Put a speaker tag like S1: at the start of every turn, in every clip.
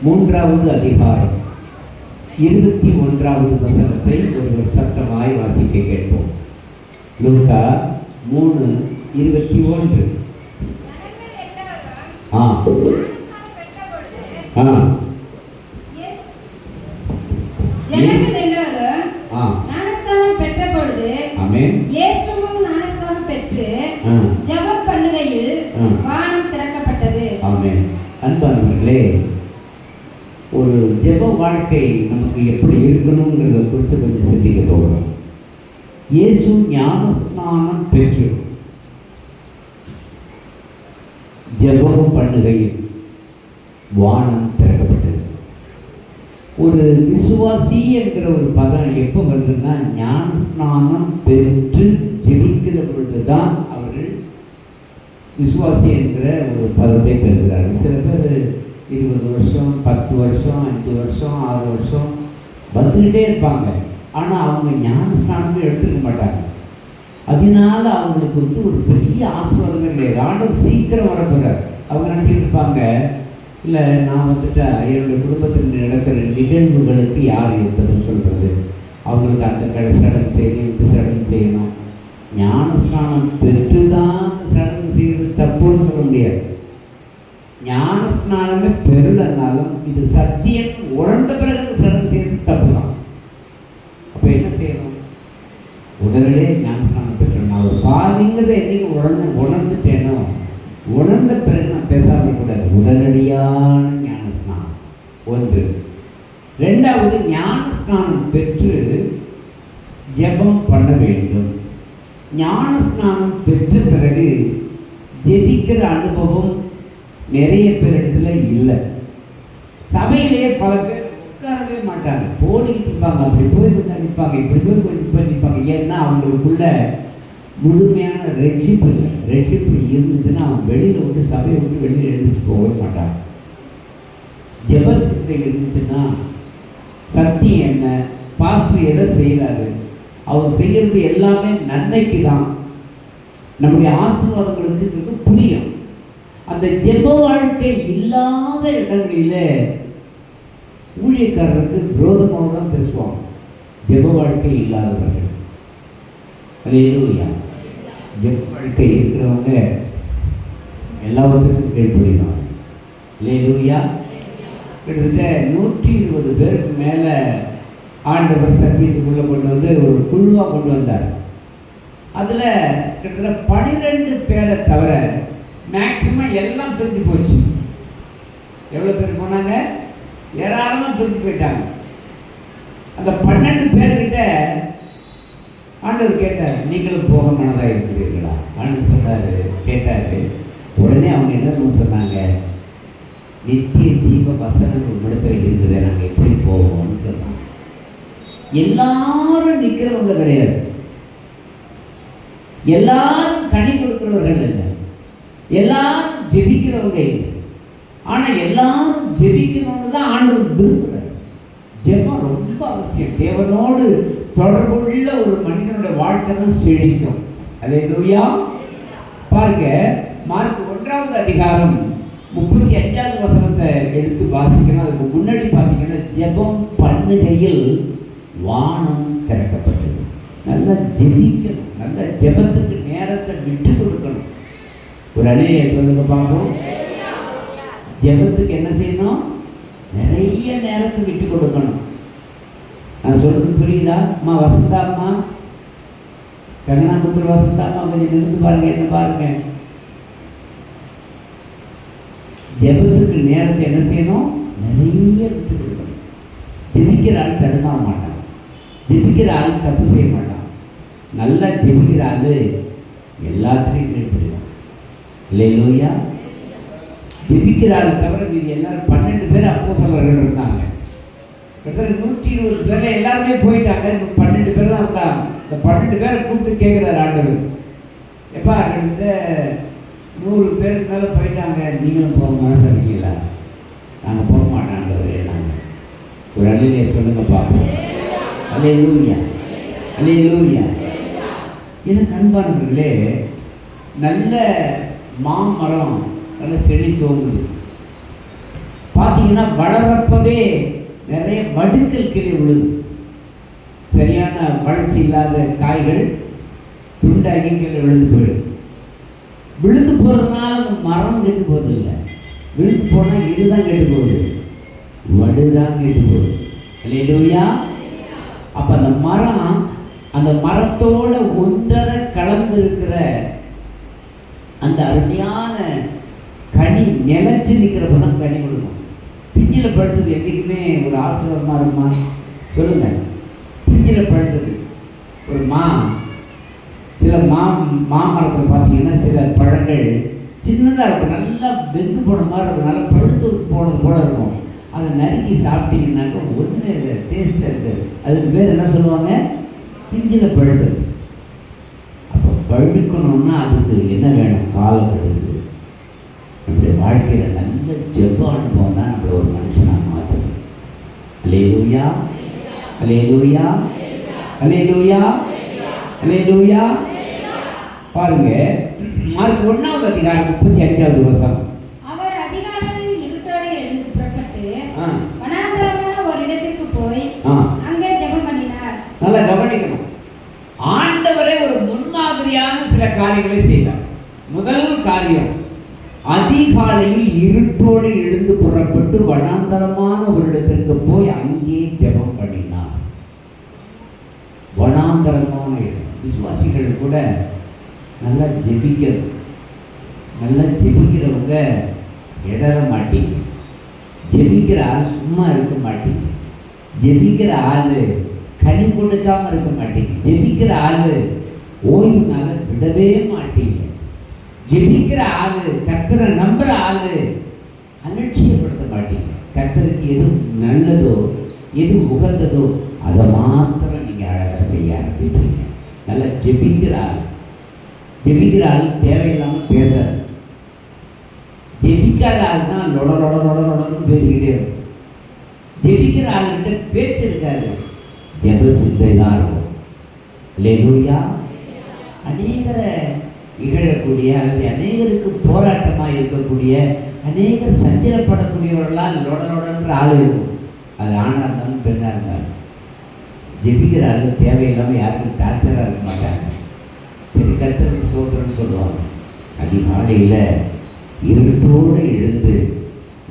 S1: மூன்றாவது அதிகாரம் 21வது வசனத்தை ஒருவர் சத்தமாய் வாசிக்க கேட்போம். லூக்கா 3:21. அன்பானவர்களே, ஒரு ஜெப வாழ்க்கை நமக்கு எப்படி இருக்கணுங்கிறத குறித்து கொஞ்சம் சிந்திக்க போகிறோம். இயேசு ஞானஸ்நானம் பெற்று ஜெபம் பண்ணுகையில் வானம் திறக்கப்பட்டது. ஒரு விசுவாசி என்கிற ஒரு பதம் எப்போ வருதுன்னா, ஞானஸ்நானம் பெற்று ஜெபிக்கிற பொழுது தான் அவர்கள் விசுவாசி என்கிற ஒரு பதத்தை பெறுகிறார்கள். சில பேர் 20 வருஷம், 10 வருஷம், 5 வருஷம், 6 வருஷம் வந்துக்கிட்டே இருப்பாங்க. ஆனால் அவங்க ஞானஸ்நானமே எடுத்துக்க மாட்டாங்க. அதனால அவங்களுக்கு ஒரு பெரிய ஆசீர்வாதமே கிடையாது. ஆண்டவர் சீக்கிரம் வரப்போகிறார். அவங்க நினச்சிட்டு இருப்பாங்க, இல்லை நான் வந்துட்டா என்னுடைய குடும்பத்தில் நடக்கிற நிகழ்வுகளுக்கு யார் இருப்பதுன்னு சொல்கிறது. அவங்களுக்கு அந்த சடங்கு செய்யணும், இந்த சடங்கு செய்யணும். ஞானஸ்நானம் பெற்று தான் சடங்கு செய்வது தப்புன்னு சொல்ல முடியாது. ஞானஸ்நானமே பெறலனாலும் இது சத்தியம் உணர்ந்த பிறகு சடங்கு செய்வது தப்பு தான். அப்போ என்ன செய்யணும்? உடனே ஞானஸ்நானம் பெற்றோம். நான் ஒரு பாவிங்கிறத என்னைக்கு உணர்ந்துட்டேனோ, உணர்ந்த பிறகு நான் பேசாமல் கூடாது. உடனடியான ஞானஸ்நானம் ஒன்று. ரெண்டாவது, ஞானஸ்நானம் பெற்று ஜெபம் பண்ண வேண்டும். ஞானஸ்நானம் பெற்ற பிறகு ஜெபிக்கிற அனுபவம் நிறைய பேர் இடத்துல இல்லை. சபையிலேயே பல பேர் உட்காரவே மாட்டாங்க, போடிக்கிட்டு இருப்பாங்க. அப்படி போய் கொஞ்சம் நிற்பாங்க, இப்படி போய் கொஞ்சம் போய் நிற்பாங்க. ஏன்னா அவங்களுக்குள்ள முழுமையான ரட்சிப்பு இல்லை. ரட்சிப்பு இருந்துச்சுன்னா அவங்க வெளியில் விட்டு சபையை விட்டு வெளியில் எழுந்துட்டு போகவே மாட்டாங்க. ஜெபசித்தை இருந்துச்சுன்னா சத்தியம் என்ன, பாஸ்டர் எதை செய்கிறாரு, அவர் செய்கிறது எல்லாமே நன்மைக்கு தான், நம்முடைய ஆசீர்வாதங்களுக்கு புரியும். அந்த ஜெப வாழ்க்கை இல்லாத இடங்களில் ஊழியக்காரருக்கு விரோதமாக தான் பேசுவாங்க. ஜெப வாழ்க்கை இல்லாதவர்கள். அல்லேலூயா. ஜெப வாழ்க்கை இருக்கிறவங்க எல்லாத்துக்கும் கீழ்ப்படிதான். அல்லேலூயா. கிட்டத்தட்ட 120 பேருக்கு மேலே ஆண்டவர் சத்தியத்துக்குள்ளே கொண்டு வந்து ஒரு குழுவாக கொண்டு வந்தார். அதில் கிட்டத்தட்ட 12 பேரை தவிர மேக்சிமம் எல்லாம் பிரிஞ்சு போச்சு. எவ்வளோ பேர் போனாங்க? ஏராளமாக பிரிஞ்சு போயிட்டாங்க. அந்த 12 பேர்கிட்ட ஆண்டவர் கேட்டார், நீங்களும் போக மனதாக இருக்கிறீர்களா? ஆண்டவர் சொன்னார், கேட்டார். உடனே அவங்க என்ன சொன்னாங்க, நித்திய ஜீவ வசனம் உங்களிடத்தில் இருக்குது, நாங்கள் எப்படி போவோம்னு சொன்னாங்க. எல்லாரும் நிற்கிறவங்க கிடையாது, எல்லாரும் கனி கொடுக்கிறவர்கள் இல்லை, எல்லாரும் ஜெபிக்கிறவங்க இல்லை. ஆனால் எல்லாரும் ஜெபிக்கிறவங்க தான் ஆண்டவர் விரும்புகிறார். ஜெபம் ரொம்ப அவசியம். தேவனோடு தொடர்புள்ள ஒரு மனிதனுடைய வாழ்க்கை தான் செழிக்கும். அல்லேலூயா. பாருங்க, மார்க் 1வது அதிகாரம் 35வது வசனத்தை எடுத்து வாசிக்கணும். அதுக்கு முன்னாடி பார்த்தீங்கன்னா, ஜெபம் பண்ணுகையில் வானம் திறக்கப்பட்டது. நல்லா ஜெபிக்கணும், நல்ல ஜெபத்துக்கு நேரத்தை விட்டு கொடுக்கணும். ஒரு அலையை சொல்லுங்க பார்ப்போம். ஜெபத்துக்கு என்ன செய்யணும்? நிறைய நேரத்தை விட்டு கொடுக்கணும். நான் சொல்றது புரியுதா? அம்மா வசந்தா, அம்மா கங்கனாபுத்தூர் வசந்தா அம்மா, கொஞ்சம் நிறுத்து பாருங்க, என்ன பாருங்க. ஜெபத்துக்கு நேரத்தை என்ன செய்யணும்? நிறைய விட்டு கொடுக்கணும். ஜெபிக்கிற ஆள் தடுமாற மாட்டான், ஜெபிக்கிற ஆள் தப்பு செய்ய மாட்டான். நல்லா ஜெபிக்கிற ஆள் எல்லாத்துலேயும் கீழ்ப்படிவான். அல்லேலூயா. ஜெபிக்கிற ஆள் தவிர மீது எல்லாரும் 12 பேர் அப்போஸ்தலர்கள் இருந்தாங்க. 120 பேர் எல்லாருமே போயிட்டாங்க. 12 பேர் தான் இருந்தாங்க. இந்த 12 பேரை கூப்பிட்டு கேட்குறாரு ஆண்டவர், எப்பா கிட்டத்தட்ட 100 பேருக்கு மேலே போயிட்டாங்க, நீங்களும் போக மனசு இருக்கீங்களா? நாங்கள் போக மாட்டோம் ஆண்டவரே. நாங்கள் ஒரு அல்லேலூயா சொல்லுங்க பார்ப்போம். அல்லேலூயா, அல்லேலூயா. எனக்கு அன்பானவர்களே, நல்ல மாமரம் நல்ல செடி தோங்குது. பார்த்தீங்கன்னா பார்த்தீங்கன்னா வளரப்பவே நிறைய வடுக்கள் கீழே விழுது. சரியான வளர்ச்சி இல்லாத காய்கள் துண்டாகி கீழே விழுந்து போயிடும். விழுந்து போகிறதுனால அந்த மரம் கெட்டு போகிறது இல்லை. விழுந்து போனால் இதுதான் கெட்டு போகுது, வடுதான் கெட்டு போகுது. அல்லேலூயா. அப்போ அந்த மரம், அந்த மரத்தோட ஒன்றரை கலந்து இருக்கிற அந்த அருமையான கனி நிலைச்சு நிற்கிறப்ப தான் கனி கொடுக்கும். பிஞ்சில் பழுத்தது என்றைக்குமே ஒரு ஆசீர்வாதமாக இருக்குமா சொல்லுங்க? பிஞ்சில் பழுத்தது ஒரு சில மாமரத்தில் பார்த்தீங்கன்னா சில பழங்கள் சின்னதாக இருக்கும், நல்லா வெந்து போன மாதிரி இருக்கும், நல்லா பழுத்து போனது போல இருக்கும். அதை நறுக்கி சாப்பிட்டீங்கன்னாக்க ஒன்றுமே இருக்காது, டேஸ்ட்டாக இருக்காது. அதுக்கு பேர் என்ன சொல்லுவாங்க? பிஞ்சில் பழுத்தது. அப்போ பழுக்கணும்னா அதுக்கு என்ன வேணும்? காலம் கெடுக்குது. நம்முடைய வாழ்க்கையில் நல்ல ஜெப அனுபவம் தான் நம்மளை ஒரு மனுஷனாக மாற்றுது. அல்லேலூயா, அல்லேலூயா, அல்லேலூயா, அல்லேலூயா. பாருங்க, மார்க் 1ஆவது அதிகாரம் 35வது வசனம்.
S2: அவர் அதிகாலையில் இருட்டோடு எழுந்து புறப்பட்டு வனாந்தரமான ஒரு இடத்திற்கு போய் அங்கே ஜெபம் பண்ணினார்.
S1: நல்லா கவனிக்கணும். ஆண்டவரே ஒரு முன்மாதிரியான சில காரியங்களை செய்தார். முதல் காரியம், அதிகாலையில் இருட்டோடு எழுந்து புறப்பட்டு வனாந்தரமான ஒரு இடத்திற்கு போய் அங்கே ஜெபம் பண்ணினார். வனாந்தரமான இடம். விசுவாசிகள் கூட நல்லா ஜெபிக்கணும். நல்லா ஜெபிக்கிறவங்க இடற மாட்டீங்க. ஜெபிக்கிற ஆள் சும்மா இருக்க மாட்டீங்க. ஜெபிக்கிற ஆள் கனி கொடுக்காம இருக்க மாட்டீங்க. ஜெபிக்கிற ஆள் ஓய்வுனால விடவே மாட்டீங்க. ஜெபிக்கிற ஆள், கர்த்தரை நம்புற ஆள் அலட்சியப்படுத்த மாட்டீங்க. கர்த்தருக்கு எது நல்லதோ எது உகந்ததோ அதை மாத்திரம் நீங்கள் அழகாக செய்ய ஆரம்பிப்பீங்க. நல்லா ஜெபிக்கிற ஆள். ஜெபிக்கிற ஆள் தேவையில்லாமல் பேசாது. ஜெபிக்காத ஆள் தான் லொடன்னு பேசிக்கிட்டே இருக்கும். ஜெபிக்கிற ஆளுகிட்ட பேச்சு இருக்காது, ஜெப சிந்தை தான் இருக்கும். அல்லேலூயா. அநேகரை இகழக்கூடிய அல்லது அநேகருக்கு போராட்டமாக இருக்கக்கூடிய அநேகர் சஞ்சலப்படக்கூடியவர்களால் லொடன்ற ஆள் இருக்கும். அது ஆணாக இருந்தாலும் பெண்ணாக இருந்தாலும். ஜெபிக்கிற ஆள் தேவையில்லாமல் யாருக்கும் டார்ச்சராக இருக்க மாட்டாங்க. சரி, கர்த்தருக்கு ஸ்தோத்திரம்னு சொல்லுவாங்க. அதிகாலையில் இருட்டோடு எழுந்து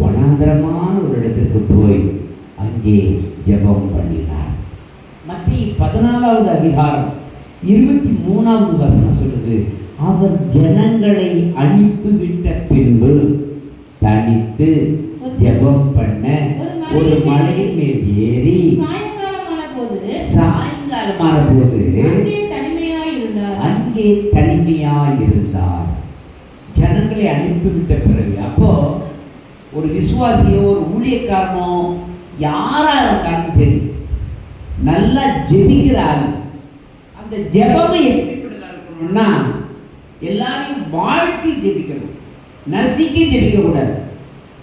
S1: வனாந்தரமான ஒரு இடத்திற்கு போய் அங்கே ஜெபம் பண்ணினார். மத்திய 14வது அதிகாரம் 23வது வசனம் சொல்லுது, அவர் ஜனங்களை அனுப்பிவிட்ட பின்பு தனித்து ஜெபம் பண்ண ஒரு மலையின் மேல் ஏறி சாயங்காலமான போது அங்கே தனிமையாய் இருந்தார். ஜனங்களை அனுப்பிவிட்ட பிறகு, அப்போ ஒரு விசுவாசியோ ஒரு ஊழியக்காரனோ யாரா இருந்தாலும் சரி, நல்லா ஜெபிக்கிறார். அந்த ஜெபமை எப்படிப்பட்டதா இருக்கணும்னா, எல்லாரையும் வாழ்த்தி ஜெபிக்கணும், நசுக்கி ஜெபிக்க கூடாது.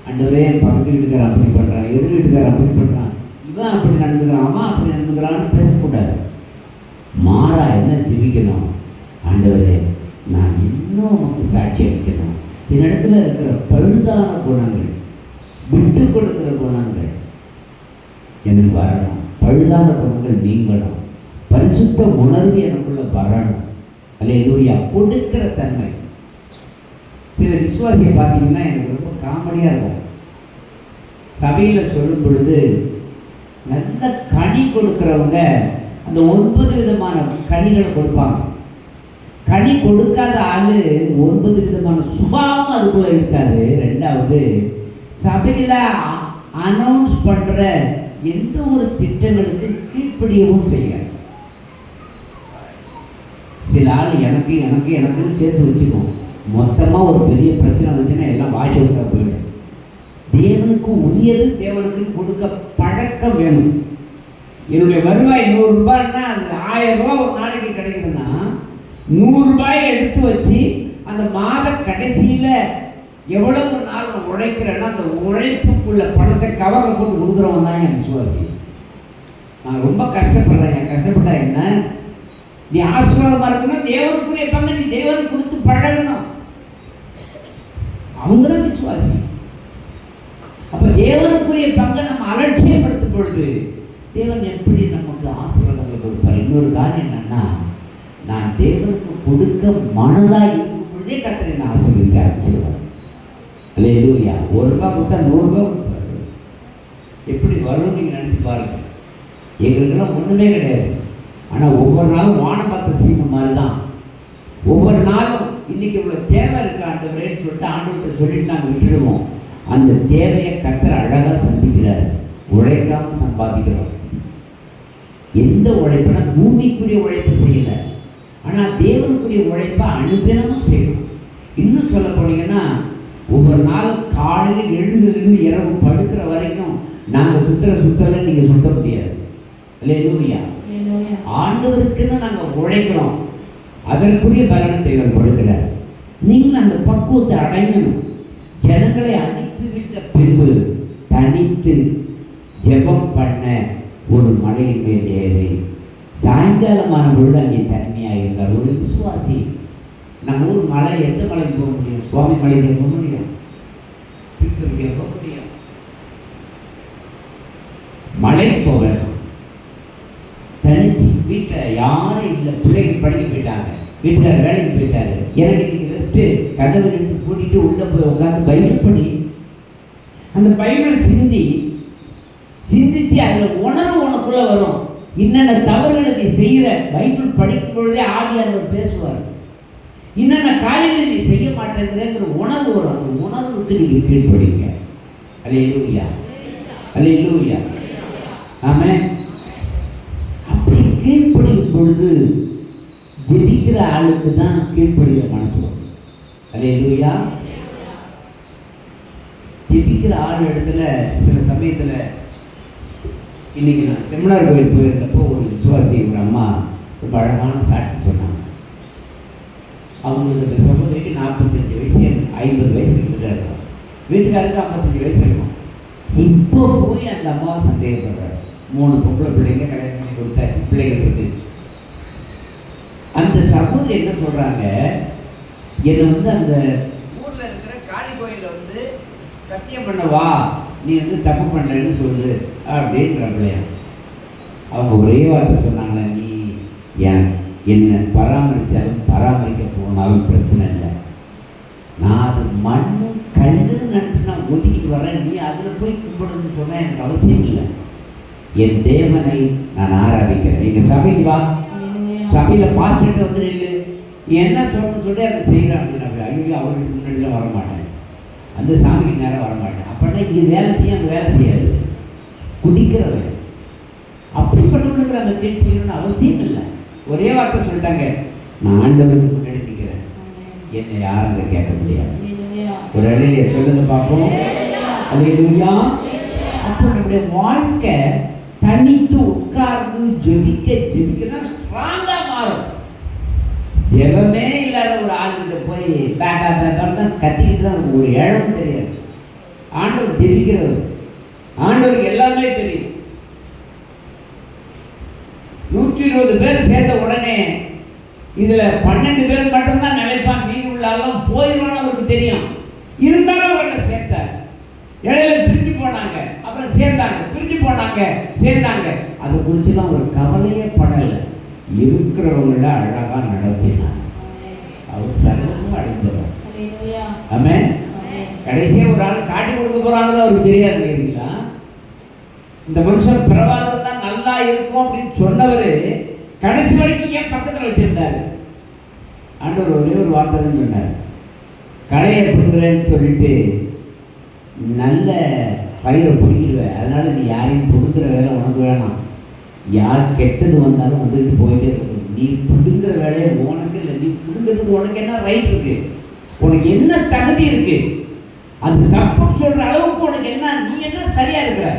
S1: ஆண்டவரே, பக்கத்து வீட்டுக்காரன் அப்படி பண்றான், எதிர் வீட்டுக்காரன் அப்படி பண்றான், இவன் அப்படி நடந்துக்கிறான், அவன் அப்படி நடந்துக்கிறான்னு பேசக்கூடாது. மாறா என்ன ஜெபிக்கணும்? ஆண்டவரே, நான் இன்னும் உனக்கு சாட்சி அளிக்கணும். என்னிடத்துல இருக்கிற பழுதான குணங்கள், விட்டு கொடுக்கிற குணங்கள் எனக்கு வரணும். பழுதான குணங்கள் நீங்கணும். பரிசுத்த உணர்வு எனக்குள்ள வரணும். அல்லேலூயா. கொடுக்கிற தன்மை. சில விசுவாசியை பார்த்தீங்கன்னா எனக்கு ரொம்ப காமெடியாக இருக்கும். சபையில் சொல்லும் பொழுது நல்ல கனி கொடுக்கிறவங்க அந்த 9 விதமான கனிகளை கொடுப்பாங்க. கனி கொடுக்காத ஆள் 9 விதமான சுபாவம் அதுக்குள்ள இருக்காது. ரெண்டாவது, சபையில் அனௌன்ஸ் பண்ணுற எந்த ஒரு திட்டங்களுக்கு கீழ்ப்படியவும் செய்யாது. சில ஆள் எனக்கு எனக்கு எனக்குன்னு சேர்த்து வச்சுக்கோம். மொத்தமாக ஒரு பெரிய பிரச்சனை வந்துச்சுன்னா எல்லாம் வாஷ் அவுட்டாக போயிடும். தேவனுக்கு உரியது தேவனுக்கு கொடுக்க பழக்கம் வேணும். என்னுடைய வருவாய் 100 ரூபாய்னா அந்த 1000 ரூபா ஒரு நாளைக்கு கிடைக்குதுன்னா 100 ரூபாயை எடுத்து வச்சு அந்த மாத கடைசியில் எவ்வளவு நாள் உழைக்கிறேன்னா அந்த உழைப்புக்குள்ள பணத்தை கவரில் போட்டு கொடுக்குறவன் தான் என் விசுவாசி. நான் ரொம்ப கஷ்டப்படுறேன். என் கஷ்டப்பட்டா என்ன? நீ ஆசீர்வாதமாக இருக்கணும், தேவனுக்குரிய பங்கு நீ தேவனுக்கு கொடுத்து பழகணும். அவங்க தான் விசுவாசி. அப்போ தேவனுக்கு தேவனுக்குரிய பங்கை நம்ம அலட்சியப்படுத்தும் பொழுது தேவன் எப்படி நமக்கு ஆசீர்வாதங்களை கொடுப்பார்? இன்னொரு காரணம் என்னன்னா, நான் தேவனுக்கு கொடுக்க மனதாக இருக்கும் பொழுதே கர்த்தரை நான் ஆசீர்வதிக்க ஆரம்பிச்சிருவார். அல்லேலூயா. ₹1 கொடுத்தா ₹100 கொடுப்பாரு. எப்படி வரும்னு நீங்கள் நினச்சி பாருங்க. எங்களுக்கெல்லாம் ஒன்றுமே கிடையாது. ஆனால் ஒவ்வொரு நாளும் வானம் பார்த்த சீமை மாதிரி தான். ஒவ்வொரு நாளும் இன்னைக்கு இவ்வளோ தேவை இருக்கு ஆண்டவரேன்னு சொல்லிட்டு ஆண்டவர்கிட்ட சொல்லிட்டு நாங்கள் விட்டுடுவோம். அந்த தேவையை கர்த்தர் அழகாக சந்திக்கிறார். உழைக்காமல் சம்பாதிக்கிறோம். எந்த உழைப்புனா பூமிக்குரிய உழைப்பு செய்யலை, ஆனால் தேவனுக்குரிய உழைப்பை அனுதினமும் செய்யணும். இன்னும் சொல்ல போனீங்கன்னா, ஒவ்வொரு நாளும் காலையில் எழுந்திருந்து இரவு படுக்கிற வரைக்கும் நாங்கள் சுத்தலை நீங்கள் சுத்த முடியாது. அல்லேலூயா. ஆண்டவருக்குன்னு நாங்கள் உழைக்கிறோம். அதற்குரிய பலனை தேவன் கொடுக்கிறார். நீங்கள் அந்த பக்குவத்தை அடையணும். ஜனங்களை அனுப்பிவிட்ட பின்பு தனித்து ஜெபம் பண்ண ஒரு மலையின் மேல் ஏறி சாயங்காலமான பொழுது அங்கே தனிமையாக இருந்தார். ஒரு விசுவாசி. நம்ம ஊர் மலை, எந்த மலைக்கு போக முடியும்? சுவாமி மலைக்கு போக முடியும், திருப்பதிக்கு போக முடியும். மலைக்கு போக தனிச்சு. வீட்டில் யாரும் இல்லை, பிள்ளைகள் படிக்க போயிட்டாங்க, வீட்டுக்கார வேலைக்கு போயிட்டாரு. எனக்கு இன்னைக்கு ரெஸ்ட்டு. கதவை எடுத்து கூட்டிகிட்டு உள்ளே போய் உட்காந்து பைபிள் படி. அந்த பைபிள் சிந்திச்சு அதில் உணர்வு உனக்குள்ளே வரும். இன்னென்ன தவறுகளை நீ செய்கிற, பைபிள் படிக்கும் பொழுதே ஆவியானவர் பேசுவார். இன்னென்ன காரியங்களை நீ செய்ய மாட்டேங்கிற உணர்வு வரும். அந்த உணர்வுக்கு நீங்கள் கீழ்ப்படிங்க. அல்லேலூயா, அல்லேலூயா, ஆமென். அப்படி கீழ்ப்படியும் பொழுது ஜெபிக்கிற ஆளுக்கு தான் கீழ்ப்படிகிற மனசு வரும். அல்லேலூயா. ஜெபிக்கிற ஆள் இடத்துல சில சமயத்தில், இன்னைக்கு நான் செமினார் கோயில் போயிருந்தப்போ ஒரு விசுவாசி, ஒரு அம்மா ரொம்ப அழகான சாட்சி சொன்னாங்க. அவங்களுக்கு இந்த சகோதரிக்கு 45 வயசு, 50 வயசு இருந்துட்டாரு. வீட்டுக்காருக்கு 55 வயசு இருக்கும். இப்போ போய் அந்த அம்மாவை சந்தேகப்படுறாரு. 3 பொம்பளை பிள்ளைங்க கல்யாணம் பண்ணி கொடுத்தாச்சு, பிள்ளைகள் இருக்கு. அந்த சகோதரி என்ன சொல்கிறாங்க, என்னை அந்த ஊரில் இருக்கிற காளி கோயிலில் சத்தியம் பண்ணவா, நீ தப்பு பண்ணுறேன்னு சொல்லு அப்படின்றப்பலையா. அவங்க ஒரே வார்த்தை சொன்னாங்களே, நீ என்னை பராமரித்தாலும் பராமரிக்க போனாலும் பிரச்சனை இல்லை, நான் அது மண் கல்லுன்னு நினச்சி நான் ஒதுக்கிட்டு வரேன், நீ அதில் போய் கும்பிடணும்னு சொன்னால் எனக்கு அவசியம் இல்லை. என் தேவனை நான் ஆராதிக்கிறேன். நீங்கள் சபைக்கு வா, சபையில் பாஸ்டர்கிட்ட நில்லு, என்ன சொல்லணும்னு சொல்லி அதை செய்கிறான் அப்படின்னா, ஐயோ அவருக்கு முன்னாடிலாம் வரமாட்டேன், அந்த சாமிக்கு நேரம் வரமாட்டேன். அப்படின்னா இங்கே வேலை செய்ய, அங்கே வேலை செய்யாது, குடிக்கிறவன். அப்படிப்பட்டவனுக்கு நம்ம கேட்கணும்னு அவசியம் இல்லை. ஒரே வார்த்தை சொல்லிட்டாங்க, நான் ஆண்டவருக்கு முன்னாடி நிற்கிறேன், என்னை யாரும் அங்கே கேட்க முடியாது. ஒரு இடையில சொல்லுங்க பார்ப்போம். அல்லேலூயா. அப்போ நம்முடைய வாழ்க்கை தனித்து உட்கார்ந்து ஜெபிக்க ஸ்ட்ராங்கா மாறும். ஜெபமே இல்லாத ஒரு ஆளுகிட்ட போய் தான் கத்திக்கிட்டு தான் ஒரு இடம் தெரியாது. ஆண்டவர் ஜெபிக்கிறவர், ஆண்டவருக்கு எல்லாமே தெரியும். 120 பேர் சேர்ந்த உடனே இதுல 12 பேர் மட்டும்தான் நினைப்பான், மீதி உள்ளாலும் போயிடுவான்னு அவருக்கு தெரியும். இருந்தாலும் அவர்களை சேர்த்தார். இடையில பிரிஞ்சு போனாங்க, அப்புறம் சேர்ந்தாங்க, பிரிஞ்சு போனாங்க, சேர்ந்தாங்க. அதை குறிச்சுலாம் ஒரு கவலையே படலை. இருக்கிறவங்கள அழகா நடத்தினார். அவர் சர்வமும் அடைந்தவர். ஆமென். கடைசியா ஒரு ஆள் காட்டி கொடுக்க போறாங்க, அவருக்கு தெரியாது இல்லைங்களா? இந்த மனுஷன் பிரபாகர் தான் நல்லா இருக்கும் அப்படின்னு சொன்னவர் கடைசி வரைக்கும் ஏன் பக்கத்தில் வச்சிருந்தாரு? ஆண்டவர் ஒரே ஒரு வார்த்தை தான் சொன்னார், கடையை பிடுங்குறேன்னு சொல்லிட்டு நல்ல பயிரை பிடிக்கிடுவேன், அதனால நீ யாரையும் பிடுங்குற வேலை உனக்கு வேணாம், யார் கெட்டது வந்தாலும் வந்துட்டு போயிட்டே இருக்கணும், நீ பிடுங்குற வேலையை உனக்கு இல்லை, நீ பிடுங்கிறதுக்கு உனக்கு என்ன ரைட் இருக்கு, உனக்கு என்ன தகுதி இருக்கு, அது தப்புன்னு சொல்ற அளவுக்கு உனக்கு என்ன, நீ என்ன சரியா இருக்கிற?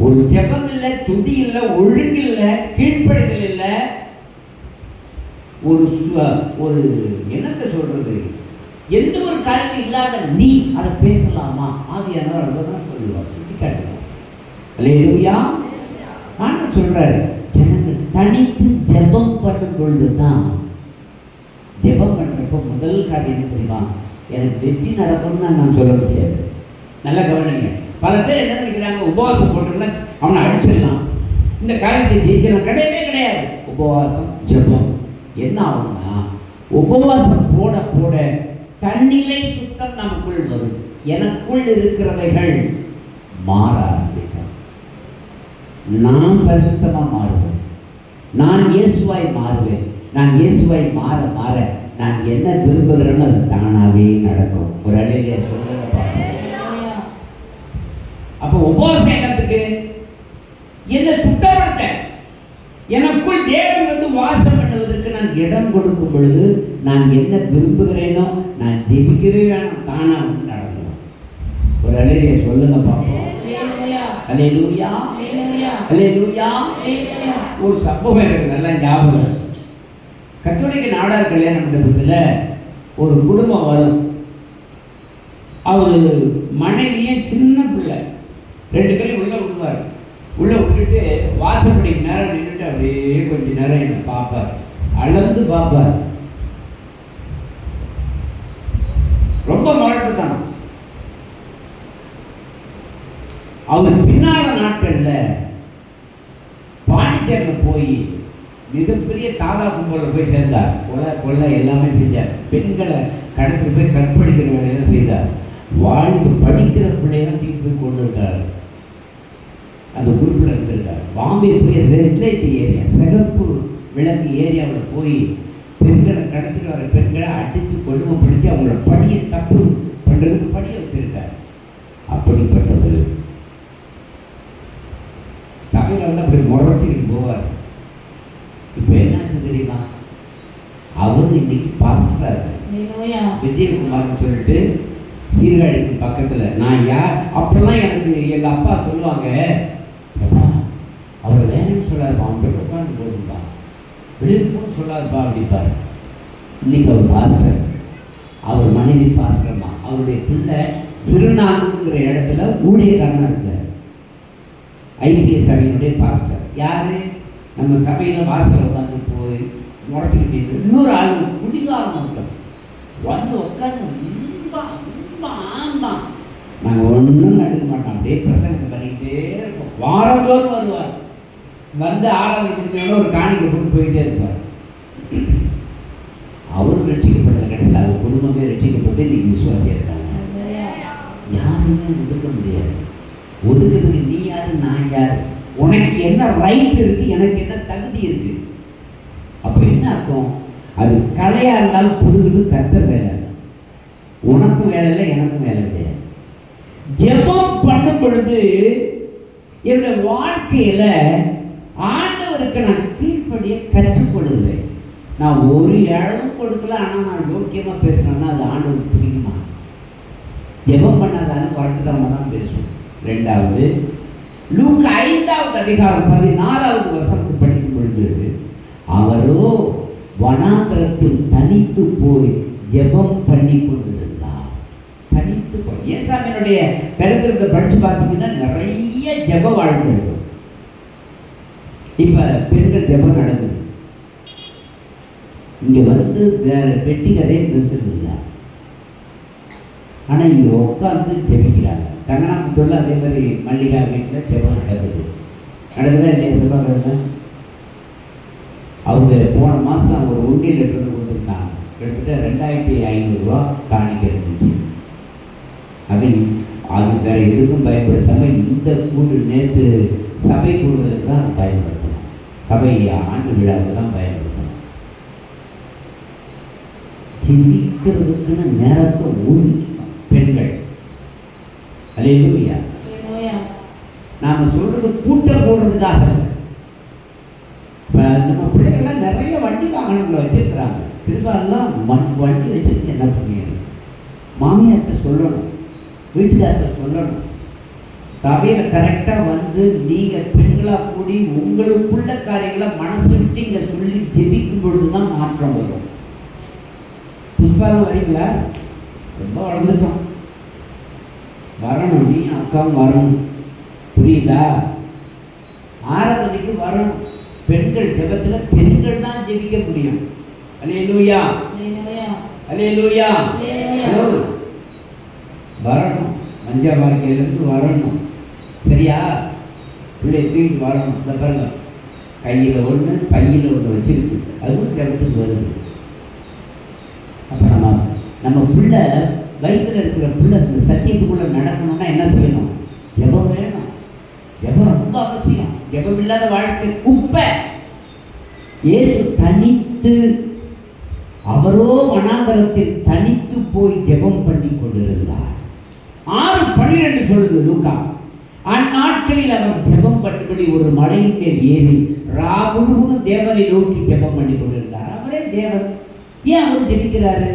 S1: ஒரு ஜெபம் இல்லை, துதி இல்லை, ஒழுங்கு இல்லை, கீழ்ப்படிதல் இல்லை, ஒரு என்னத்தை சொல்றது, எந்த ஒரு காரியம் இல்லாத நீ அதை பேசலாமா? ஆவியானவர் அதை தான் சொல்லுவார், சுட்டி காட்டுவார். அல்லேலூயா. ஆண்டவர் சொல்றாரு, ஜனங்கள் தனித்து ஜெபம் பண்ணும் பொழுது தான், ஜெபம் பண்றப்போ முதல் காரியம் என்ன தெரியுமா? எனக்கு வெற்றி நடக்கும்னு நான் சொல்ல முடியாது. நல்லா கவனிங்க. பல பேர் என்ன நினைக்கிறாங்க, உபவாசம் போட்டோம்னா அவனை அடிச்சிடலாம், இந்த காரியத்தை ஜெயிச்சிடலாம். கிடையவே கிடையாது. உபவாசம் ஜெபம் என்ன ஆகும்னா, உபவாசம் போட போட தன்னிலை சுத்தம் நமக்குள் வரும். எனக்குள் இருக்கிறவைகள் மாற ஆரம்பிக்கும். நான் பரிசுத்தமா மாறுவேன், நான் இயேசுவாய் மாறுவேன். நான் இயேசுவாய் மாற மாற நான் என்ன விரும்புகிறேன்னு அது தானாவே நடக்கும். ஒரு அலையிலே சொல்லுங்க பார்ப்போம். அப்போ உபவாசம் என்னத்துக்கு? என்னை சுத்தப்படுத்த, எனக்குள் தேவன் வந்து வாசம் பண்ணுவதற்கு நான் இடம் கொடுக்கும் பொழுது நான் என்ன விரும்புகிறேனோ நான் ஜெபிக்கவே வேணாம், தானா வந்து நடக்கும். ஒரு அலையிலே சொல்லுங்க பார்ப்போம். அல்லேலூயா, அல்லேலூயா. ஒரு சம்பவம் எனக்கு நல்லா ஞாபகம். கத்தோலிக்க நாடார் கல்யாண மண்டபத்தில் ஒரு குடும்பம் வரும். அவர் மனைவியும் சின்ன பிள்ளை 2 பேரும் உள்ளே விடுவார். உள்ளே விட்டுட்டு வாசப்படிக்கு நேரம் நின்றுட்டு அப்படியே கொஞ்ச நேரம் என்னை பார்ப்பார், அளந்து பார்ப்பார். ரொம்ப மழட்டு தான். அவர் பின்னால நாட்களில் பாண்டிச்சேரியில் போய் மிகப்பெரிய தாதா கும்பலில் போய் சேர்ந்தார். கொலை எல்லாமே செஞ்சார். பெண்களை கடத்தி போய் கற்பழிக்கிற வேலையெல்லாம் செய்தார். வாழ்வு படிக்கிற பிள்ளைகளும் தீர்ப்பு போய் கொண்டு இருக்கார். அந்த குரூப்பில் இருந்திருக்கார். பாம்பே போய் ரெட் லைட் ஏரியா, சிகப்பு விளக்கு ஏரியாவில் போய் பெண்களை கடத்திட்டு வர பெண்களை அடித்து கொடுமைப்படுத்தி அவங்களோட படியை தப்பு பண்ணுறதுக்கு படியை வச்சிருக்கார். அப்படிப்பட்டது சபையில் வந்து அப்படி முறைச்சிக்கிட்டு போவார். இப்போ என்னாச்சு தெரியுமா, அவரு இன்னைக்கு பாஸ்டரா இருக்கார். விஜயகுமார்னு சொல்லிட்டு சீர்காழிக்கு பக்கத்தில். நான் அப்பெல்லாம் எனக்கு எங்கள் அப்பா சொல்லுவாங்க, அவர் வேணும்னு சொல்லாதுப்பா, அவன் உட்காந்து போதும்பா, வெளியிருக்கும் சொல்லாதுப்பா அப்படிப்பார். இன்னைக்கு அவர் பாஸ்டர், அவர் மனைவி பாஸ்டர்மா. அவருடைய பிள்ளை சிறுநாங்குங்கிற இடத்துல ஊழியக்காரனாக இருக்கார். ஐபிஎஸ் சபையினுடைய பாஸ்டர். யாரு? நம்ம சபையில் வாசல் உட்காந்து போய் முறைச்சிக்கிட்டு இன்னொரு ஆள் குடிகாரம் வந்து உட்காந்து நாங்கள் ஒன்றும் நடுக்க மாட்டோம், அப்படியே பிரசங்கத்தை பண்ணிக்கிட்டே இருப்போம். வாரந்தோறும் வருவார். வந்து ஆராதனை கொடுத்தோட ஒரு காணிக்கை கொண்டு போயிட்டே இருப்பார். அவரும் ரட்சிக்கப்பட்ட கடைசியில் அவர் குடும்பமே ரட்சிக்கப்பட்டு இன்னைக்கு விசுவாசியாக இருக்காங்க. யாருமே ஒதுக்க முடியாது. ஒதுக்கிறதுக்கு நீ யாரு, நான் யார், உனக்கு என்ன ரைட் இருக்கு, எனக்கு என்ன தகுதி இருக்கு. அப்போ என்ன அர்த்தம்? அது கலையா இருந்தாலும் புதுகிட்டு கத்த வேலை. உனக்கும் வேலை இல்லை, எனக்கும் வேலை இல்லை. ஜெபம் பண்ணும் பொழுது என்னுடைய வாழ்க்கையில ஆண்டவருக்கு நான் கீழ்ப்படிய கற்றுக்கொள்ளுகிறேன். நான் ஒரு இழவும் கொடுக்கல, ஆனால் நான் யோக்கியமா பேசுறேன்னா அது ஆண்டவருக்கு பிடிக்குமா? ஜெபம் பண்ணாதாலும் வாழ்க்கைத்தரமாக தான் பேசுவோம். 2வது லூக்கா 5வது அதிகாரம் 14வது வசனத்தை படிக்கும் பொழுது, அவரோ வனாந்தரத்தில் தனித்து போய் ஜெபம் பண்ணி கொண்டிருந்தார். தனித்து போய் ஏசாமியினுடைய சரித்திரத்தை படிச்சு பார்த்தீங்கன்னா நிறைய ஜெப வாழ்க்கை இருக்கும். இப்ப பெண்கள் ஜெபம் நடக்குது. இங்க வந்து வேற பெட்டி கதையை பேசுறது இல்லை, ஆனா இங்க உட்காந்து ஜெபிக்கிறாங்க. தங்கனாபுத்தூர்ல அதே மாதிரி மல்லிகா வீட்டில் ஜெபம் நடக்குதா இல்லையா? செவ்வாய்க்கிழமை அவங்க போன மாதம் ஒரு உண்டியல் எடுத்து கொடுத்துருக்காங்க. கிட்டத்தட்ட 2500 ரூபா காணிக்க இருந்துச்சு. அது வேற எதுக்கும் பயன்படுத்தாமல் இந்த நேற்று சபை கூடுதலுக்கு தான் பயன்படுத்தணும். சபை ஆண்டு விழாவுக்கு தான் பயன்படுத்தணும். சிந்திக்கிறதுக்குன்னு நேரத்தை ஒதுக்கணும் பெண்கள். அல்லேலூயா. நாம சொல்றது கூட்டம் போடுறதுக்காக. நம்ம பிள்ளைகள்லாம் நிறைய வண்டி வாகனங்களை வச்சிருக்கிறாங்க. திருவாலாம் வண்டி வச்சிருக்கு என்ன பண்ணியாது? மாமியார்கிட்ட சொல்லணும், வீட்டுக்கார்ட்ட சொல்லணும். சபையில் கரெக்டாக வந்து நீங்கள் பெண்களாக கூடி உங்களுக்குள்ள காரியங்களை மனசு விட்டு இங்கே சொல்லி ஜெபிக்கும் பொழுது தான் மாற்றம் வரும். புஷ்பாலாம் வரீங்களா? ரொம்ப வளர்ந்துட்டோம். வரணும், நீ அக்காவும் வரணும். புரியுதா? ஆராதனைக்கு வரணும். பெண்கள் ஜெபத்தில் பெண்கள் தான் ஜெபிக்க முடியும். அல்லேலூயா, அல்லேலூயா. வரணும், மஞ்ச வாழ்க்கையிலேருந்து வரணும். சரியா? பிள்ளை தூக்கிட்டு வரணும். இந்த பாருங்க, கையில் ஒன்று பையில் ஒன்று வச்சிருக்கு, அதுவும் ஜபத்துக்கு வருது. அப்போ நம்ம பிள்ளை வயிற்றில் இருக்கிற பிள்ளை இந்த சத்தியத்துக்குள்ளே நடக்கணும்னா என்ன செய்யணும்? ஜபம் வேணும். ஜபம் ரொம்ப அவசியம். ஜபம் இல்லாத வாழ்க்கை குப்பை. இயேசு தனித்து, அவரோ வனாந்தரத்தில் தனித்து போய் ஜெபம் பண்ணி கொண்டிருந்தார். 6:12 சொல்லுது லூக்கா. அந்நாட்களில் அவர் ஜெபம் பண்ணும்படி ஒரு மலையின் மேல் ஏறி ராமுழுவதும் தேவனை நோக்கி ஜெபம் பண்ணி கொண்டிருந்தார். அவரே தேவன். ஏன் அவர் ஜெபிக்கிறாரு?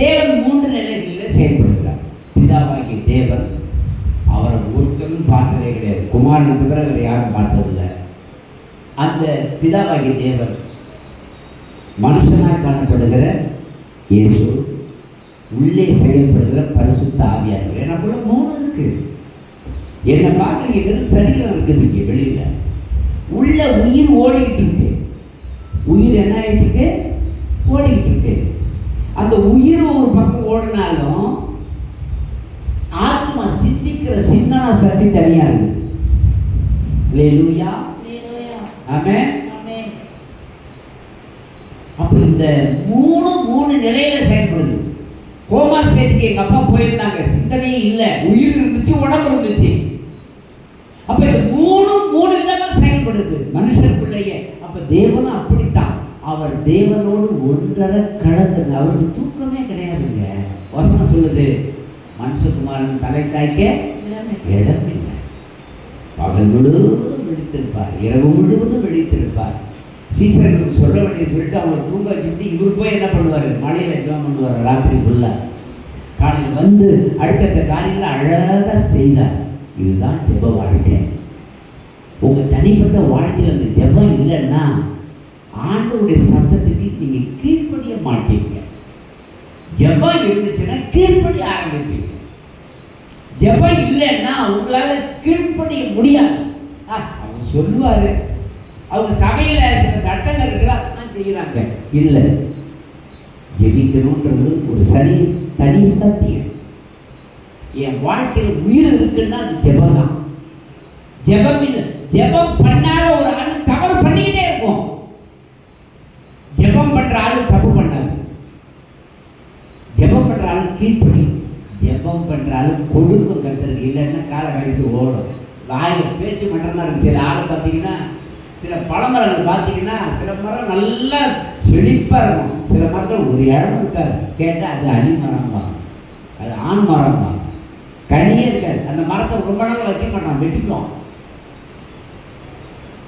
S1: தேவன் 3 நிலைகளில் செயல்படுகிறார். பிதாவாகிய தேவன் அவரை ஒருத்தரும் பார்த்ததே கிடையாது. குமாரன் தவிர அவர் யாரும் பார்த்ததில்லை. அந்த பிதாவாகிய தேவன் மனுஷனாக காணப்படுகிற இயேசு, உள்ளே செயல்படுகிற பரிசுத்த ஆவியானவர். எனக்குள்ள 3 இருக்கு. என்னை பார்க்குறீங்க, சரீரம் இருக்குது இங்கே வெளியில, உள்ள உயிர் ஓடிக்கிட்டு இருக்கு. உயிர் என்ன ஆகிட்டு இருக்கு? ஓடிக்கிட்டு இருக்கு. அந்த உயிர் ஒரு பக்கம் ஓடினாலும் ஆத்மா சிந்திக்கிற சிந்தனா சக்தி தனியா இருக்கு. அல்லேலூயா, ஆமென். அப்போ இந்த 3 நிலையில செயல்படுது. கோமா ஸ்டேஜுக்கு எங்க அப்பா போயிருந்தாங்க. சிந்தனையே இல்லை, உயிர் இருந்துச்சு, உடம்பு இருந்துச்சு. அப்ப இது 3 விதமா செயல்படுது மனுஷருக்குள்ளேயே. அப்ப தேவனும் அப்படித்தான். அவர் தேவனோடு ஒன்றரை கலந்து, அவருக்கு தூக்கமே கிடையாதுங்க. வசனம் சொல்லுது, மனுஷகுமாரன் தலை சாய்க்க இடம் இல்லை. பகல் முழுவதும் விழித்திருப்பார், இரவு முழுவதும் விழித்திருப்பார். சீசர்களுக்கு சொல்ல வேண்டியது சொல்லிட்டு அவங்க தூங்க வச்சுட்டு இவர் போய் என்ன பண்ணுவார்? மழையில் ஜெபம் பண்ணுவார். ராத்திரிக்குள்ள காலையில் வந்து அடுத்த காலையில் அழகாக செய்தார். இதுதான் ஜெப வாழ்க்கை. உங்கள் தனிப்பட்ட வாழ்க்கையில் அந்த ஜெபம் இல்லைன்னா ஆண்டவருடைய சத்தத்துக்கு நீங்கள் கீழ்ப்படிய மாட்டீங்க. ஜெபம் இருந்துச்சுன்னா கீழ்ப்படிய ஆரம்பிப்பீங்க. ஜெபம் இல்லைன்னா உங்களால் கீழ்ப்படிய முடியாது. அவங்க சொல்லுவார், அவங்க சபையில் சில சட்டங்கள் இருக்கிற அதெல்லாம் செய்கிறாங்க. இல்லை, ஜெபிக்கணுன்றது ஒரு தனி சத்தியம். என் வாழ்க்கையில் உயிர் இருக்குன்னா அது ஜெபம் தான். ஜெபம் இல்லை, ஜெபம் பண்ணாத ஒரு ஆள் தவறு பண்ணிக்கிட்டே இருக்கும். ஜெபம் பண்ற ஆளு தப்பு பண்ணாது. ஜெபம் பண்ற ஆளு கீழ்ப்படி. ஜெபம் பண்ற ஆளு கொடுக்கும் கத்துறது. இல்லைன்னா காலை கழித்து ஓடும். வாயில் பேச்சு மட்டும்தான் இருக்கு. சில ஆள் பார்த்தீங்கன்னா, சில பழமரங்கள் பார்த்தீங்கன்னா, சில மரம் நல்லா செழிப்பாக இருக்கும், சில மரங்கள் ஒரு இடம் இருக்காது. கேட்டால் அது அணி மரம் தான், அது ஆண் மரம் தான், கனியே இருக்காது. அந்த மரத்தை ரொம்ப நாள் வைக்க மாட்டான், வெட்டிக்குவோம்.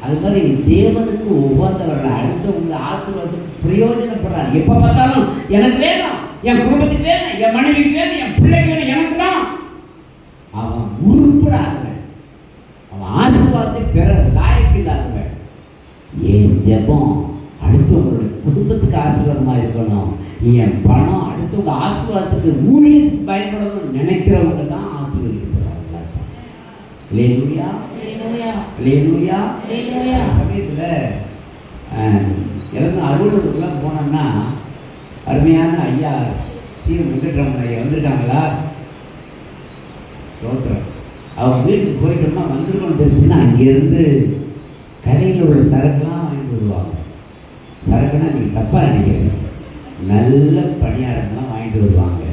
S1: அது மாதிரி தேவனுக்கு உகந்தவர்கள் அடுத்தவங்க ஆசீர்வாதத்துக்கு பிரயோஜனப்படுறாரு. எப்போ பார்த்தாலும் எனக்கு வேணும், என் குடும்பத்துக்கு வேணும், என் மனைவிக்கு வேணும், என் பிள்ளைக்கு வேணும், எனக்கு தான். அவன் உருப்படாதவன், அவன் ஆசீர்வாதத்தை பெற லாயக்கில்லாதவன். என் ஜெபம் அடுத்தவங்களுடைய குடும்பத்துக்கு ஆசீர்வாதமாக இருக்கணும். என் பணம் அடுத்தவங்க ஆசீர்வாதத்துக்கு ஊழியத்துக்கு பயன்படணும்னு நினைக்கிறவங்க தான் ஆசீர்வதிக்கப்படுறாங்க. அல்லேலூயா, அல்லேலூயா. சமயத்தில் இறந்து அலுவலகத்துக்குலாம் போனோம்னா அருமையான ஐயா வெங்கட்ராமன் ஐயா வந்திருக்காங்களா? சோத்திரம். அவங்க வீட்டுக்கு போயிட்டோம்னா வந்துருக்கோன்னு தெரிஞ்சுன்னா அங்கேருந்து கரையில் உள்ள சரக்குலாம் வாங்கிட்டு வருவாங்க. சரக்குன்னா நீங்கள் தப்பாக நினைக்கிறீங்க, நல்ல பணியாரம்லாம் வாங்கிட்டு வருவாங்க.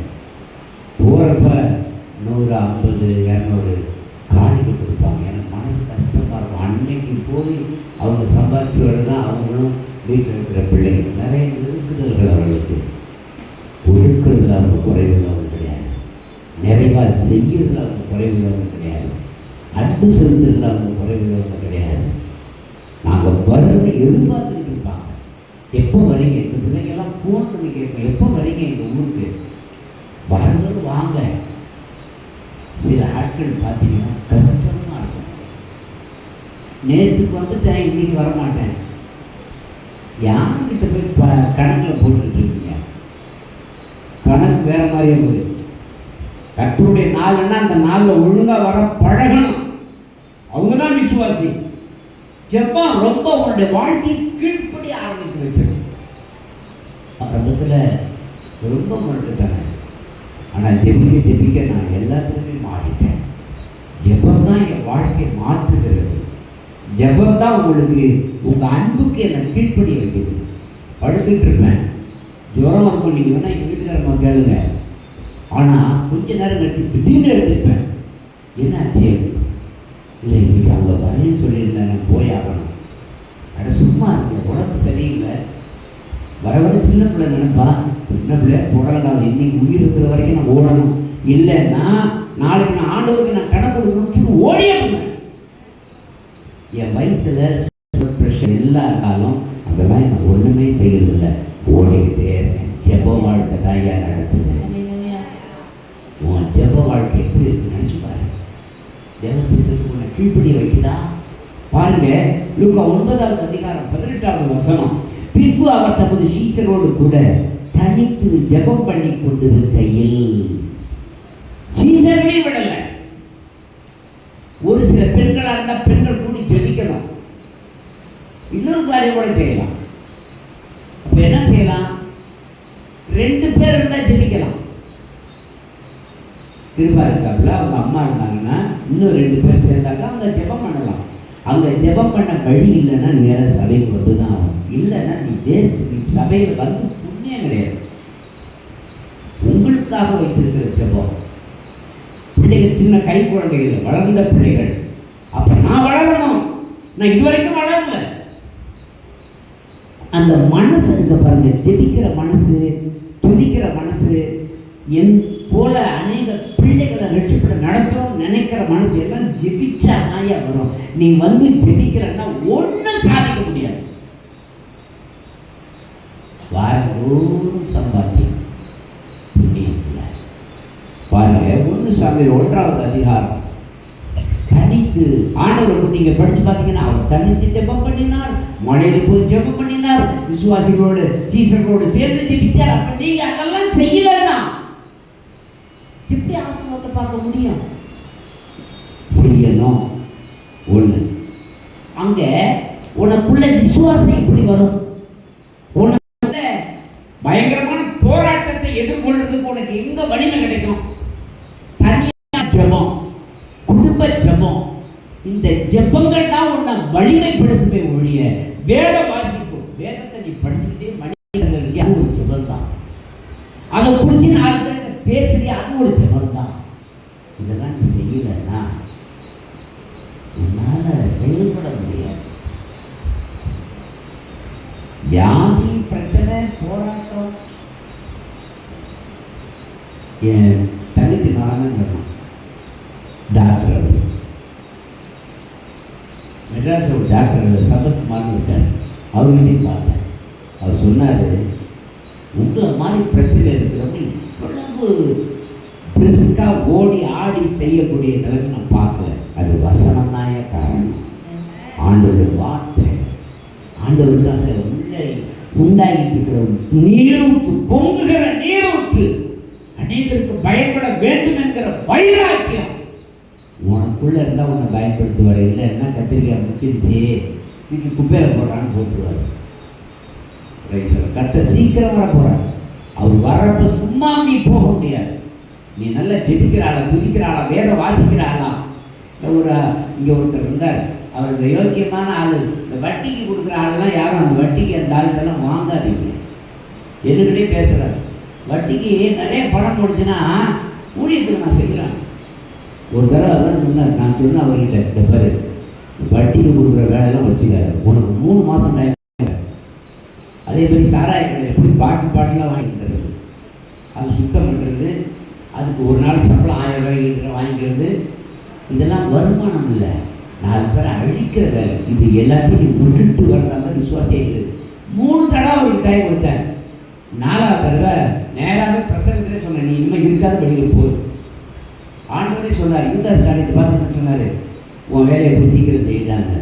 S1: போகிறப்ப 100, 50, 200 காணிக்க கொடுப்பாங்க. எனக்கு மனசு கஷ்டமாக இருக்கும். அன்னைக்கு போய் அவங்க சம்பாதிச்சோடு தான் அவங்களும் வீட்டில் இருக்கிற பிள்ளைகள் நிறைய இருக்குதுகள். அவர்களுக்கு ஒழுக்கிறதுல அவங்க குறைவுள்ளவங்க கிடையாது, நிறைவாக செய்கிறதுல அவங்க குறைவுள்ளவங்க கிடையாது, அன்பு செலுத்துறதுல அவங்க குறைவுள்ளவங்க கிடையாது. நாங்கள் வரணும்னு எதிர்பார்த்துக்கிட்டு இருப்பாங்க. எப்போ வரீங்க? எங்கள் பிள்ளைங்கெல்லாம் ஃபோன் பண்ணி கேட்போம், எப்போ வரீங்க எங்கள் ஊருக்கு? வரது வாங்க. சில ஆட்கள் பார்த்தீங்கன்னா கஷ்டமாக இருக்கும். நேற்றுக்கு வந்துட்டேன், இன்னைக்கு வரமாட்டேன். யார்கிட்ட போய் கணக்கில் போட்டுக்கிட்டு இருக்கீங்க? கணக்கு வேற மாதிரியே போய் கர்த்தருடைய நாள்னா அந்த நாளில் ஒழுங்காக வர பழகணும். அவங்க தான் விசுவாசி. ஜெபம் ரொம்ப உன்னுடைய வாழ்க்கையை கீழ்ப்படி ஆரம்பித்து வச்சிடும். பக்கத்தில் ரொம்ப முரட்டுட்டாங்க. ஆனால் ஜெபிக்க நான் எல்லாத்துக்குமே மாறிட்டேன். ஜெபம் தான் என் வாழ்க்கையை மாற்றுகிறது. ஜெபம் தான் உங்களுக்கு உங்கள் அன்புக்கு என்னை கீழ்ப்படி வைக்குது. படுத்துட்டு இருப்பேன், ஜுரம் இருக்கும், நீங்கள் வேணால் எங்கள் வீட்டுக்காரமா கேளுங்க. ஆனால் கொஞ்ச நேரம் கழிச்சு திடீர்னு எடுத்துப்பேன். என்னாச்சு? இல்லை இன்னைக்கு அங்கே வரேன்னு சொல்லியிருந்தேன், நான் போய் ஆகணும். அட சும்மா இருக்க, உடம்பு சரியில்லை. வர சின்ன பிள்ளை நினைப்பா, சின்ன பிள்ளை போடலாம், இன்னைக்கு உயிர் இருக்கிற வரைக்கும் நான் ஓடணும், இல்லைன்னா நாளைக்கு நான் ஆண்டவருக்கு நான் கடன் கொடுக்கணும்னு ஓடியே போனேன். என் வயசுல ப்ரெஷர் எல்லா காலம் அதெல்லாம் எனக்கு ஒன்றுமே செய்யறதில்லை, ஓடிக்கிட்டே இருக்கேன். ஜெப வாழ்க்கை தான் ஏன் நடத்துது. உன் ஜெப வாழ்க்கை எப்படி இருக்கு நினைச்சு பாருங்க. தேவசத்துக்கு உன்னை கீழ்ப்படி வைக்கிறா பாருங்க. லூக்கா 9வது அதிகாரம் 18வது வசனம். பின்பு அவர் தமது சீசரோடு கூட தனித்து ஜெபம் பண்ணி கொண்டிருக்கையில், சீசர்களே விடல, ஒரு சில பெண்களா இருந்தால் பெண்கள் கூடி ஜெபிக்கணும், இன்னொரு காரியம் கூட செய்யலாம். அப்ப என்ன செய்யலாம்? 2 பேர் இருந்தா ஜெபிக்கலாம். கிருபா இருக்காப்புல அவங்க அம்மா இருந்தாங்கன்னா இன்னும் 2 பேர் சேர்ந்தாக்கா அவங்க ஜெபம் பண்ணலாம். அங்கே ஜெபம் பண்ண வழி இல்லைன்னா நேராக சபைக்கு வந்து தான் ஆகும். இல்லைன்னா நீ வேஸ்ட், நீ சபையில் வந்து புண்ணியம் கிடையாது. உங்களுக்காக வைத்திருக்கிற ஜெபம். பிள்ளைகள் சின்ன கை குழந்தைகள், வளர்ந்த பிள்ளைகள், அப்போ நான் வளரணும், நான் இதுவரைக்கும் வளரல. அந்த மனசு இருக்க பாருங்க, ஜெபிக்கிற மனசு, துதிக்கிற மனசு, என் போல அநேக பிள்ளைகளை ரட்சிப்பட நடத்தணும் நினைக்கிற மனசு எல்லாம் ஜெபிச்சா நாயா வரும். நீ வந்து ஜெபிக்கிறன்னா ஒன்றும் சாதிக்க முடியாது. வாரந்தோறும் சம்பாத்தியம் புண்ணியம் இல்லை. பாருங்க 1 சாமுவேல் 1வது அதிகாரம். தனித்து ஆண்டவர் நீங்க படிச்சு பார்த்தீங்கன்னா அவர் தனித்து ஜெபம் பண்ணினார், மழையில போய் ஜெபம் பண்ணினார், விசுவாசிகளோடு சீசர்களோடு சேர்ந்து ஜெபிச்சார். அப்ப நீங்க அதெல்லாம் செய்யலன்னா எப்படி ஆசீர்வாதத்தை பார்க்க முடியும்? செய்யணும். ஒண்ணு, அங்க உனக்குள்ள விசுவாசம் எப்படி வரும்? உனக்கு பயங்கரமான போராட்டத்தை எதிர்கொள்றதுக்கு உனக்கு எங்க வலிமை கிடைக்கும்? தனியா ஜெபம், குடும்ப ஜெபம். இந்த ஜெபங்கள் தான் உன்னை வலிமைப்படுத்துமே ஒழிய வேத வாசிக்கும். வேதத்தை நீ படிச்சுக்கிட்டே மனிதர்களுக்கு அது ஒரு ஜெபம் தான். அதை குறித்து 4 பேர் பேசுறியா, அது ஒரு ஜெபம் தான். இதெல்லாம் நீ செய்யலன்னா உன்னால செயல்பட முடியாது. வியாதி, பிரச்சனை, போராட்டம். என் தங்கச்சி நானும் சொன்னான், டாக்டர் அவர் மெட்ராஸ் ஒரு டாக்டர் சம்பத்குமார்னு இருக்கார், அவர்கிட்டையும் பார்த்தேன். அவர் சொன்னார், உங்களை மாதிரி பிரச்சனை இருக்கிறவங்க இவ்வளவு பிரிஸ்கா ஓடி ஆடி செய்யக்கூடிய நிலைமை நான் பார்க்கல. அது வசனம்தாய காரணம். ஆண்டவர் வார்த்தை, ஆண்டவருக்காக உள்ளே உண்டாகிட்டு இருக்கிற நீரூற்று, பொங்குகிற நீரூற்று, அநேகருக்கு பயப்பட வேண்டும் என்கிற வைராக்கியம் உனக்குள்ள இருந்தால் உன்னை பயன்படுத்துவார். இல்லைன்னா கத்திரிக்காய் முக்கிடுச்சு இன்னைக்கு குப்பையில போடுறான்னு போட்டுருவார். கர்த்தர் சீக்கிரம் வர போறார். அவர் வரப்ப சும்மா நீ போக முடியாது. நீ நல்லா ஜெபிக்கிற ஆளா, துதிக்கிற ஆளா, வேத வாசிக்கிற ஆளா. இங்கே ஒருத்தர் இருந்தார், அவர் யோக்கியமான ஆளு. இந்த வட்டிக்கு கொடுக்குற ஆளெல்லாம் யாரும் அந்த வட்டிக்கு அந்த ஆளுக்கெல்லாம் வாங்காதீங்க. என்கிட்டே பேசுகிறார். வட்டிக்கு நிறைய பணம் கொடுத்துன்னா ஊழியத்துக்கு நான் செய்கிறேன். ஒரு தடவை அதான் சொன்னார். நான் சொன்னேன் அவர்கிட்ட, இந்த பாரு வட்டிக்கு கொடுக்குற வேலையெல்லாம் வச்சுக்காரு, உனக்கு 3 மாதம் டைம். அதே மாதிரி சாராய கடை எப்படி பாட்டிலாம் வாங்கிட்டு தருது, அது சுத்தம் பண்ணுறது, அதுக்கு ஒரு நாள் சம்பளம் 1000 ரூபாய்க்கு வாங்கிக்கிறது, இதெல்லாம் வருமானம் இல்லை, 4 பேரை அழிக்கிற வேலை. இது எல்லாத்தையும் விட்டுட்டு வர்ற மாதிரி விசுவாசிக்கிறது. 3 தடவை அவருக்கு டைம் கொடுத்தார். 4வது தடவை நேராக பிரசங்கத்திலே சொன்னேன், நீ இனிமேல் இருக்காத வெளியில் போய். ஆண்டவரே சொன்னார், யூதாஸ் காரியத்தை பார்த்து சொன்னார், உன் வேலையை எப்படி சீக்கிரம் செய்யலாங்க.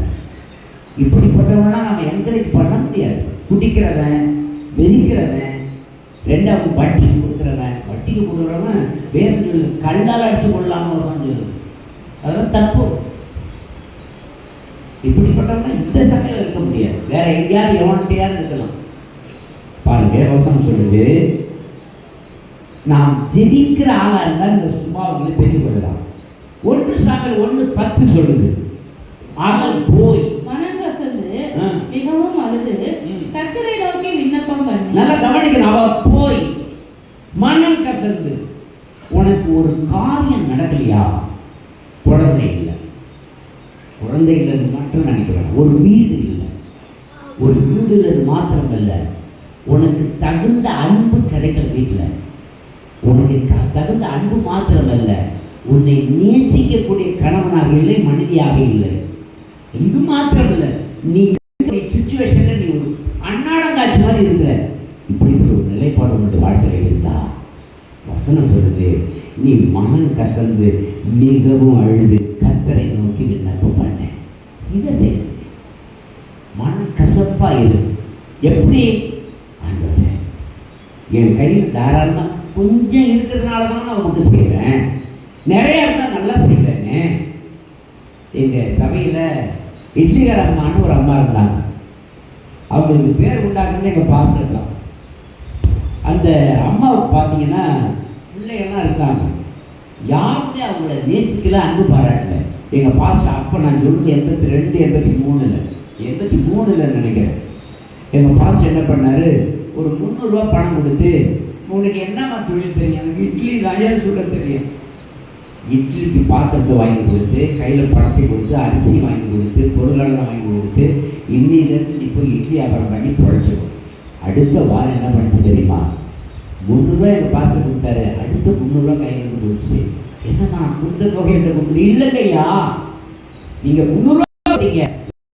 S1: இப்படிப்பட்டவங்களாம் நம்ம என்கரேஜ் பண்ண முடியாது. குடிக்கிறவன், வெறிக்கிறவன், 2வது வட்டிக்கு கொடுக்குறவன். வட்டிக்கு கொடுக்குறவன் வேதங்கள் கல்லால் அடிச்சு கொள்ளலாம்னு சொல்லுது, அதெல்லாம் தப்பு. இப்படிப்பட்டவங்க இந்த சமையல் இருக்க முடியாது, வேற எங்கேயாவது எவன்கிட்டையாவது இருக்கலாம். பாருங்க வசனம் சொல்லுது, நாம் ஜெபிக்கிற ஆளாக இருந்தால் இந்த சுபாவங்களை பெற்றுக்கொள்ளலாம். 1 சாமுவேல் 1:10 சொல்லுது, அவள் போய்
S2: மனங்கசந்து மிகவும் அழுது கர்த்தரை நோக்கி விண்ணப்பம் பண்ணி.
S1: நல்லா கவனிக்கணும். அவள் போய் மனம் கசந்து, உனக்கு ஒரு காரியம் நடக்கலையா? குழந்தை இல்லை, குழந்தை இல்லைன்னு மட்டும் நினைக்கிறேன். ஒரு வீடு இல்லை, ஒரு வீடு இல்லைன்னு மாத்திரம் இல்லை, உனக்கு தகுந்த அன்பு கிடைக்கல வீட்டில். உனக்கு தகுந்த அன்பு மாத்திரமல்ல, உன்னை நேசிக்கக்கூடிய கணவனாக இல்லை, மனைவியாக இல்லை. இது மாத்திரமல்ல, நீ சுச்சுவேஷன்ல நீ ஒரு அன்னாடங்காட்சி மாதிரி இருக்கிற. இப்படி ஒரு நிலைப்பாடு உன்னுடைய வாழ்க்கையில் இருந்தா வசனம் சொல்லுது, நீ மனம் கசந்து மிகவும் அழுது கர்த்தரை நோக்கி விண்ணப்பம் பண்ண. இதை செய்ய மனம் கசப்பா இரு. எப்படி? ஆண்டவரே, என் கையில் தாராளமாக கொஞ்சம் இருக்கிறதுனால தான் நான் உனக்கு செய்கிறேன், நிறைய இருந்தால் நல்லா செய்வேன்னு. எங்கள் சபையில் இட்லிகார அம்மான்னு ஒரு அம்மா இருந்தாங்க. அவங்களுக்கு பேர் உண்டாக்குறது எங்கள் பாஸ்டர் தான். அந்த அம்மாவுக்கு பார்த்தீங்கன்னா பிள்ளைகள்லாம் இருக்காங்க, யாருமே அவங்கள நேசிக்கல, அன்பு பாராட்டல. எங்கள் பாஸ்டர் அப்போ நான் சொல்லுது 82 83 நினைக்கிறேன். எங்கள் பாஸ்டர் என்ன பண்ணார், ஒரு 300 ரூபா பணம் கொடுத்து, உனக்கு என்னம்மா தொழில் தெரியும்? எனக்கு இட்லி தான் சுட தெரியும். இட்லிக்கு பாத்திரத்தை வாங்கி கொடுத்து, கையில் பணத்தை கொடுத்து, அரிசி வாங்கி கொடுத்து, பொருளெல்லாம் வாங்கி கொடுத்து, இன்னிலேருந்து நீ போய் இட்லி வியாபாரம் பண்ணி பொழைச்சிடும். அடுத்த வாரம் என்ன பண்ணுறது தெரியுமா? 300 ரூபா எங்கள் பாஸ்டர் கொடுத்தாரு. அடுத்த 300 ரூபா கையிலிருந்து கொடுத்து, என்னம்மா கொடுத்த தொகை என்று கொடுத்து, இல்லைங்கய்யா நீங்கள் 300 ரூபா கொடுத்தீங்க,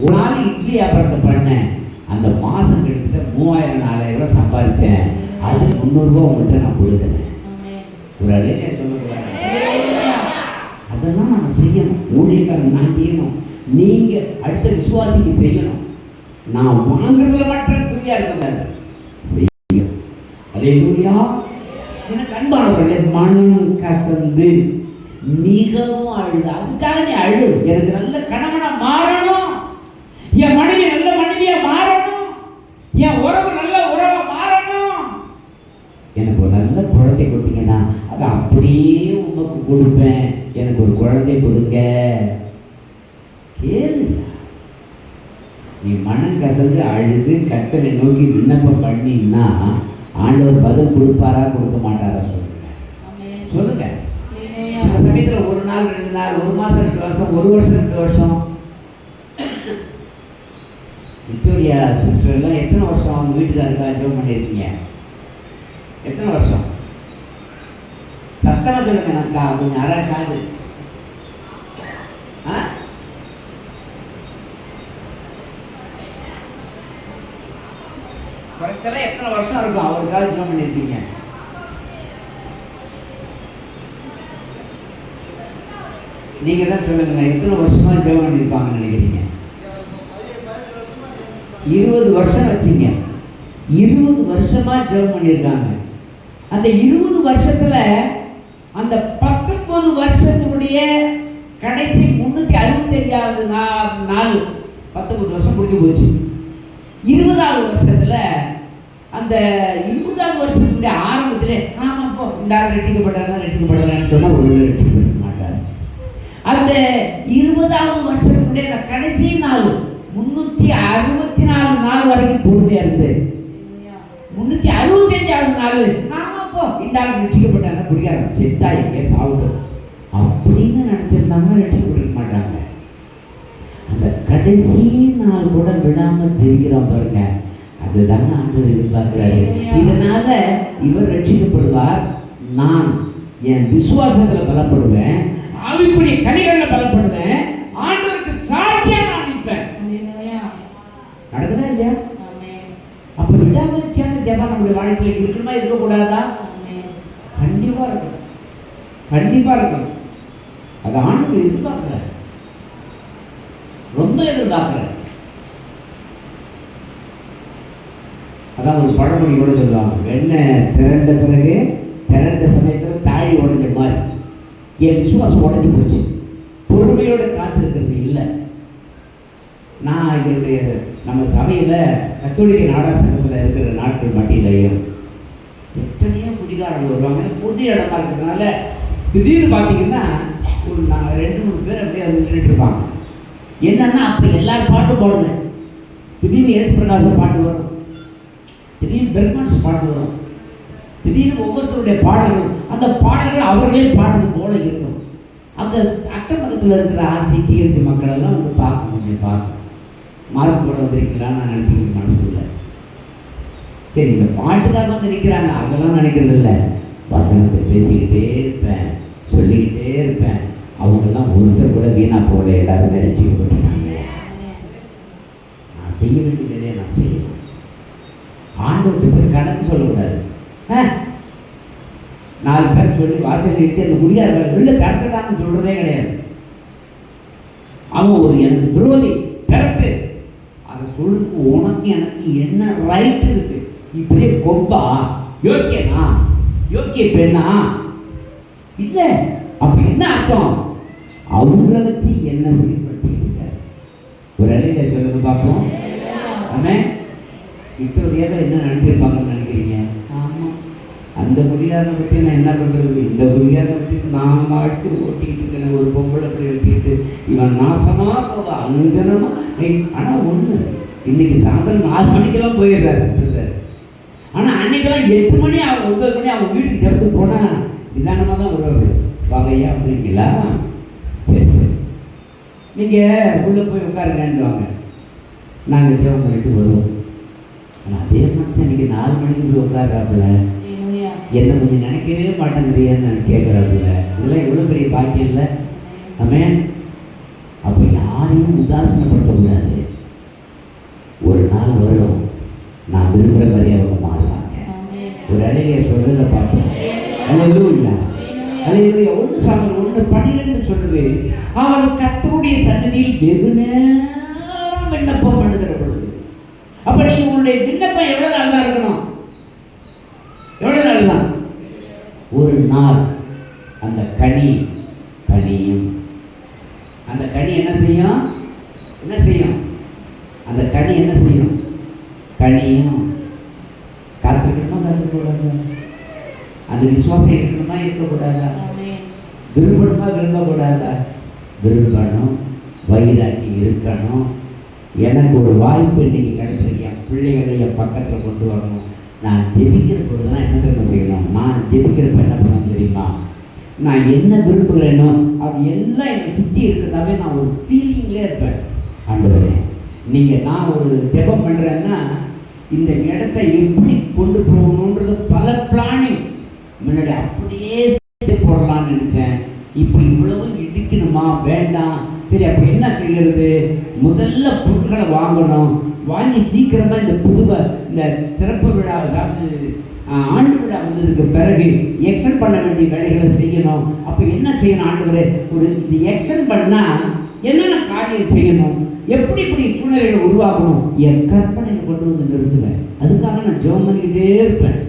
S1: ஒரு நாள் இட்லி வியாபாரத்தை பண்ணேன், அந்த மாதம் கிட்டத்தட்ட 3000 4000 ரூபா சம்பாதிச்சேன், அது 300 ரூபா உங்கள்கிட்ட நான் கொடுக்குறேன். ஒரு அலையில சொல்லக்கூடாது. அதெல்லாம் நம்ம செய்யணும். ஊழியக்காரன் நான் செய்யணும், நீங்கள் அடுத்த விசுவாசிக்கு செய்யணும். நான் வாங்குறதுல மட்டும் குறியா இருக்க செய்யணும். அல்லேலூயா. எனக்கு அன்பானவர்களே, மனம் கசந்து மிகவும் அழுது. அதுக்காக நீ அழு. எனக்கு நல்ல கணவனா மாறணும், என் மனைவி நல்ல மனைவியா மாறணும், என் உறவு நல்ல உறவா மாறணும். எனக்கு ஒரு நல்ல குழந்தை கொடுத்தீங்கன்னா அதை அப்படியே உமக்கு கொடுப்பேன், எனக்கு ஒரு குழந்தை கொடுங்க. கேளு. நீ மனம் கசந்து அழுது கர்த்தரை நோக்கி விண்ணப்பம் பண்ணினா ஆண்டவர் பதில் கொடுப்பாரா கொடுக்க மாட்டாரா? சொல்லுங்க. சில சமயத்தில் 1 நாள் 2 நாள், 1 மாதம் 2 வருஷம், 1 வருஷம் 2 வருஷம். விக்டோரியா சிஸ்டர்லாம் எத்தனை வருஷம் அவங்க வீட்டுக்காரருக்காக ஜெபம் பண்ணியிருக்கீங்க? எத்தனை வருஷம்? சத்தமாக சொல்லுங்க. நான் கொஞ்சம் அரை காது. குறைச்சலாம் எத்தனை வருஷம் இருக்கும் அவருக்காக ஜெபம் பண்ணியிருக்கீங்க? நீங்க தான் சொல்லுங்க, எத்தனை வருஷமா ஜெபம் பண்ணியிருப்பாங்கன்னு நினைக்கிறீங்க? 20 வருஷம் வச்சுங்க. 20 வருஷமா ஜெபம் பண்ணியிருக்காங்க. அந்த 20 வருஷத்துல அந்த 19 வருஷத்தினுடைய கடைசி 365வது நாள் 19 வருஷம் முடிஞ்சு போச்சு. 20வது வருஷத்துல அந்த 20வது வருஷத்துடைய ஆரம்பத்திலே ஆமாப்போ இந்த ஆள் ரட்சிக்கப்பட்டாருன்னு சொன்னா ஒரு ரட்சிக்கப்பட மாட்டார். அந்த 20வது வருஷத்துடைய கடைசி நாள் 364 நாள் வரைக்கும் பொறுமையா இருந்து 365வது நாள் ஆமாப்போ இந்த ஆள் ரட்சிக்கப்பட்டாருன்னா குடிக்காரன் செத்தா எங்கே சாவுடும் அப்படின்னு நினைச்சிருந்தாங்கன்னா ரட்சிக்கப்பட்டிருக்க மாட்டாங்க. அந்த கடைசி நாள் கூட விடாம ஜெயிக்கிறோம் பாருங்க, அதுதாங்க ஆண்டவர் எதிர்பார்க்கிறாரு. இதனால இவர் ரட்சிக்கப்படுவார், நான் என் விசுவாசத்துல பலப்படுவேன், ஆவிக்குரிய கனிகள்ல பலப்படுவேன், ஆண்டவருக்கு சாட்சியா நான் நிற்பேன். நடக்குதா இல்லையா? அப்ப விடாமச்சியான ஜெபம் நம்முடைய வாழ்க்கையில இருக்குமா இருக்கக்கூடாதா? கண்டிப்பா இருக்கும், கண்டிப்பா இருக்கும். அது ஆண்டவர் எதிர்பார்க்கிறார், ரொம்ப எதிர்பார்க்கிறார். அதான் ஒரு பழமொழி கூட சொல்லுவாங்க, வெண்ணெய் திரண்ட பிறகு திரண்ட சமயத்தில் தாழி உடைஞ்ச மாதிரி என் விசுவாசம் உடைஞ்சு போச்சு. பொறுமையோட காத்திருக்கிறது இல்லை. நான் என்னுடைய நம்ம சபையில் கத்தோலிக்க நாடார் சங்கத்தில் இருக்கிற நாட்கள் மட்டியிலையும் எத்தனையோ குடிகாரர்கள் வருவாங்க. புது இடமா இருக்கிறதுனால திடீர்னு பார்த்தீங்கன்னா ஒரு 2-3 பேர் அப்படியே வந்து நின்றுட்டு இருப்பாங்க. என்னன்னா அப்போ எல்லாரும் பாட்டு பாடுங்க. திடீர்னு எஸ் பிரகாசம் பாட்டு வரும், திடீர்னு பெர்மான்ஸ் பாட்டு வரும், திடீர்னு ஒவ்வொருத்தருடைய பாடல்கள், அந்த பாடல்கள் அவர்களே பாடுறது போல இருக்கும். அந்த அக்கம் பக்கத்தில் இருக்கிற ஆர்சி டிஎல்சி மக்கள் எல்லாம் வந்து பார்க்க முடியும். மார்க் போட வந்திருக்கீங்களான்னு நான் நினச்சிக்கிட்டு மனசுல. சரி, இந்த பாட்டுக்காக வந்து நிற்கிறாங்க அதெல்லாம் நினைக்கிறது இல்லை. வசனத்தை பேசிக்கிட்டே இருப்பேன், சொல்லிக்கிட்டே இருப்பேன். அவங்கெல்லாம் ஒருத்தர் கூட வீணாக போகல, எல்லாருமே ரசிக்கப்பட்டுட்டாங்க. நான் செய்ய வேண்டிய வேலையை நான் செய்யணும். ஆண்டவருக்கு போய் கணக்கு சொல்லக்கூடாது. 4 பேர் சொல்லி வாசல் நிறுத்தி அந்த குடியார்கள் வெளில கடத்ததான்னு சொல்றதே கிடையாது. அவன் ஒரு எனக்கு விரோதி கரெக்டு, அதை சொல்றதுக்கு உனக்கு எனக்கு என்ன ரைட் இருக்கு? இப்படியே கொம்பா யோக்கியனா யோக்கிய பெண்ணா இல்லை. அப்ப என்ன அர்த்தம்? அவங்கள வச்சு என்ன செயல்படுத்திட்டு ஒரு அலையில சொல்லுங்க பார்ப்போம். ஆமே, இத்தோடையாக என்ன நினைச்சிருப்பாங்கன்னு நினைக்கிறீங்க? ஆமாம், அந்த குடியாரனை பற்றி நான் என்ன பண்ணுறது? இந்த குடியாரனை வச்சு நான் வாழ்க்கை ஓட்டிக்கிட்டு இருக்கேன். ஒரு பொம்பளை அப்படி வச்சுக்கிட்டு இவன் நாசமாக போக அனுஜனமா. ஆனால் ஒன்று, இன்னைக்கு சாயந்தரம் 4 மணிக்கெல்லாம் போயிடுறாரு. ஆனால் அன்னைக்கெல்லாம் 8 மணி 9 மணி அவங்க வீட்டுக்கு திறந்து போனால் நிதானமாக தான் வருவாரு. வாங்கய்யா அப்படிங்களா? சரி சரி, நீங்கள் உள்ளே போய் உட்காருங்கன்னுவாங்க. நாங்கள் ஜெபம் பண்ணிட்டு வருவோம். ஆனால் அதே மனுஷன் இன்னைக்கு 4 மணிக்கு போய் உட்கார்றாப்புல, என்ன கொஞ்சம் நினைக்கவே மாட்டேங்கிறீன்னு நான் கேட்குறாப்புல. இதெல்லாம் எவ்வளோ பெரிய பாக்கியம் இல்லை? ஆமே. அப்போ யாரையும் உதாசனப்படுத்தக்கூடாது. ஒரு நாள் வரும், நான் விரும்புகிற மாதிரி அவங்க மாறுவாங்க. ஒரு அழகிய சொல்றதை பார்ப்போம். அல்லேலூயா அல்லேலூயா. 1 சாமுவேல் 1:12 சொல்லுது, அவன் கர்த்தருடைய சன்னதியில் வெகு நேரம் விண்ணப்பம் பண்ணுகிற பொழுது. அப்ப நீங்க உங்களுடைய விண்ணப்பம் எவ்வளவு நல்லா இருக்கணும்? எவ்வளவு நாள் தான்? ஒரு நாள் அந்த கனியும். அந்த கனி என்ன செய்யும்? அந்த கனி என்ன செய்யும்? கனியும். காத்துக்கணுமா காத்துக்கூடாதா? அந்த விசுவாசம் இருக்கணுமா இருக்கக்கூடாதா? விரும்பணுமா விரும்பக்கூடாதா? விரும்பணும். வயிறாட்டி இருக்கணும். எனக்கு ஒரு வாய்ப்பு இன்னைக்கு கிடைச்சிருக்கு, என் பிள்ளைகளை என் பக்கத்தில் கொண்டு வரணும். நான் ஜெபிக்கிற பொழுதுலாம் என்ன தெரியுமா செய்யணும்? நான் ஜெபிக்கிறப்ப என்ன பண்ணணும் தெரியுமா? நான் என்ன விரும்புகிறேனோ அது எல்லாம் என்னை சுற்றி இருக்கிறதாவே நான் ஒரு ஃபீலிங்லேயே இருப்பேன். ஆண்டவரே, நான் ஒரு ஜெபம் பண்ணுறேன்னா இந்த இடத்தை எப்படி கொண்டு போகணுன்றது பல பிளானிங் முன்னாடி அப்படியே போடலான்னு நினைச்சேன். இப்படி இவ்வளவு இடிக்கணுமா? வேண்டாம். சரி, அப்போ என்ன செய்யறது? முதல்ல பொருட்களை வாங்கணும். வாங்கி சீக்கிரமாக இந்த திறப்பு விழா, அதாவது ஆண்டு விழா வந்ததுக்கு பிறகு எக்ஸ்டெண்ட் பண்ண வேண்டிய வேலைகளை செய்யணும். அப்போ என்ன செய்யணும்? ஆண்டவரே, இது எக்ஸ்டெண்ட் பண்ணால் என்னென்ன காரியம் செய்யணும், எப்படி இப்படி சூழ்நிலைகளை உருவாக்கணும், என் கற்பனையை கொண்டு வந்து நிறுத்துவேன். அதுக்காக நான் ஜெபம் பண்ணிக்கிட்டே இருப்பேன்.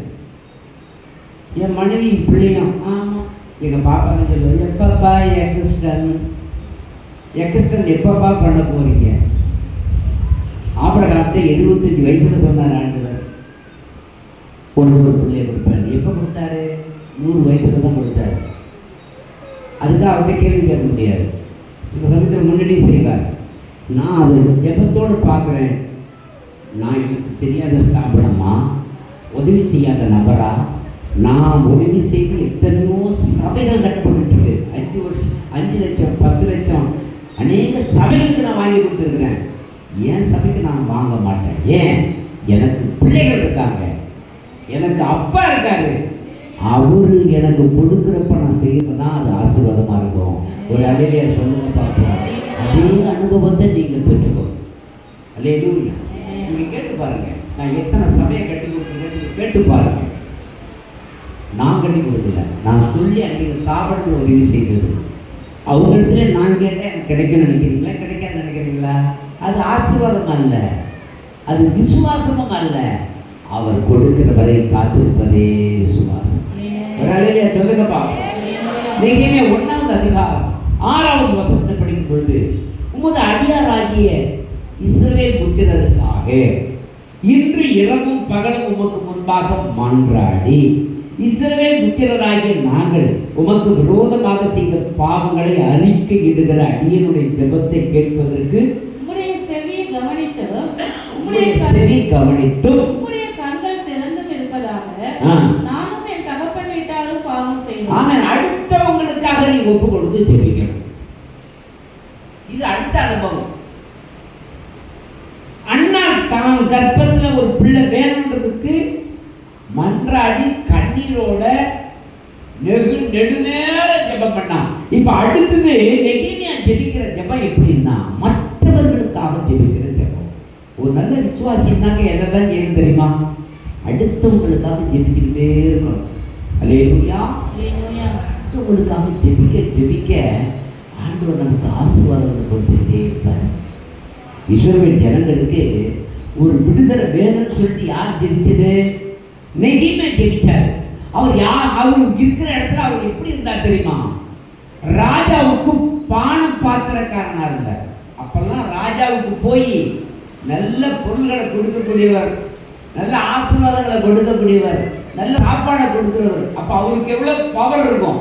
S1: என் மனைவி பிள்ளையும் ஆமாம், எங்கள் பாப்பா தான் சொல்லுவாங்க, எப்பப்பா எக்ஸ்டன் எப்பப்பா பண்ண போறீங்க? ஆபிரகாம்கிட்ட 75 வயசுல சொன்னார் ஆண்டவர், ஒரு பிள்ளையை கொடுப்பாரு. எப்போ கொடுத்தாரு? 100 வயசுல தான் கொடுத்தாரு. அதுக்காக அவர்கிட்ட கேள்வி கேட்க முடியாது. சில சமயத்தில் முன்னாடி செய்வார். நான் அது ஜெபத்தோடு பார்க்குறேன். நான் எனக்கு தெரியாத ஸ்தாபனமா, உதவி செய்யாத நபரா? நான் உதவி செய்து எத்தனையோ சபைகள் கட்டப்பட்டு 5 வருஷம் 5 லட்சம் 10 லட்சம் அநேக சபைகளுக்கு நான் வாங்கி கொடுத்துருக்கிறேன். என் சபைக்கு நான் வாங்க மாட்டேன். ஏன்? எனக்கு பிள்ளைகள் இருக்காங்க, எனக்கு அப்பா இருக்காரு. அவரு எனக்கு கொடுக்குறப்ப நான் செய்யறதுதான் அது ஆசீர்வாதமா இருக்கும். ஒரு அலையில சொல்லுங்க பார்ப்போம். அதே அனுபவத்தை நீங்கள் பெற்றுக்கணும். அல்லேலூயா. நீங்க கேட்டு பாருங்க, நான் எத்தனை சபையை கட்டி கொடுத்துருக்கேன் கேட்டு பாருங்க. நான் கட்டி கொடுக்கல, நான் சொல்லி அன்றைக்கு ஸ்தாபனத்தில் உதவி செய்தது. அவங்களிடத்துல நான் கேட்டேன், எனக்கு கிடைக்கும்னு நினைக்கிறீங்களா? கிடைக்காது நினைக்கிறீங்களா? அது ஆசீர்வாதம் அல்ல, அது விசுவாசமும் அல்ல. அவர் கொடுக்கிற வரை காத்திருப்பதே விசுவாசம். சொல்லுங்கப்பா. நீங்க 1வது அதிகாரம் 6வது வசனத்தை படிக்கும் பொழுது, உமது அடியாராகிய இஸ்ரவேல் புத்திரருக்காக இன்று இரவும் பகலும் உமக்கு முன் முன்பாக மன்றாடி, இஸ்ரவேல் புத்திரராகிய நாங்கள் உமக்கு விரோதமாக செய்த பாவங்களை அறிக்கையிடுகிற அடியனுடைய ஜெபத்தை கேட்பதற்கு
S2: உம்முடைய செவியை கவனித்தும் உம்முடைய கண்கள் திறந்தும் இருப்பதாக நானும் என் தகப்பன் வீட்டாரும் பாவம் செய்தோம்.
S1: ஆமென். அடுத்தவங்களுக்காக நீ ஒப்பு கொடுத்து ஜெபிக்கணும். இது அடுத்த அனுபவம். அண்ணா தான் கர்ப்பத்துல ஒரு பிள்ளை வேணுன்றதுக்கு மன்றாடி கண்ணீரோட நெடுநேர ஜெபம் பண்ணான். இப்ப அடுத்தது நெகேமியா ஜெபிக்கிற ஜெபம் எப்படின்னா மற்றவர்களுக்காக ஜெபிக்கிற ஜெபம். ஒரு நல்ல விசுவாசினாக்க என்னதான் செய்யணும் தெரியுமா? அடுத்தவங்களுக்காக ஜெபிச்சுக்கிட்டே இருக்கணும். அல்லேலூயா. அடுத்தவங்களுக்காக ஜெபிக்க ஆண்டவர் நமக்கு ஆசீர்வாதங்களை கொடுத்துட்டே இருப்பார். இஸ்ரவேல் ஜனங்களுக்கு ஒரு விடுதலை வேணும்னு சொல்லிட்டு யார் ஜெபிச்சது? நெகேமியா ஜெபிச்சார். அவர் இருக்கிற இடத்துல அவர் எப்படி இருந்தார் தெரியுமா? ராஜாவுக்கு பானம் பாத்திரக்காரனா இருந்தார். அப்பெல்லாம் ராஜாவுக்கு போய் நல்ல பொருள்களை கொடுக்கக்கூடியவர், நல்ல ஆசீர்வாதங்களை கொடுக்கக்கூடியவர், நல்ல சாப்பாடை கொடுக்கிறவர். அப்ப அவருக்கு எவ்வளவு பவர் இருக்கும்?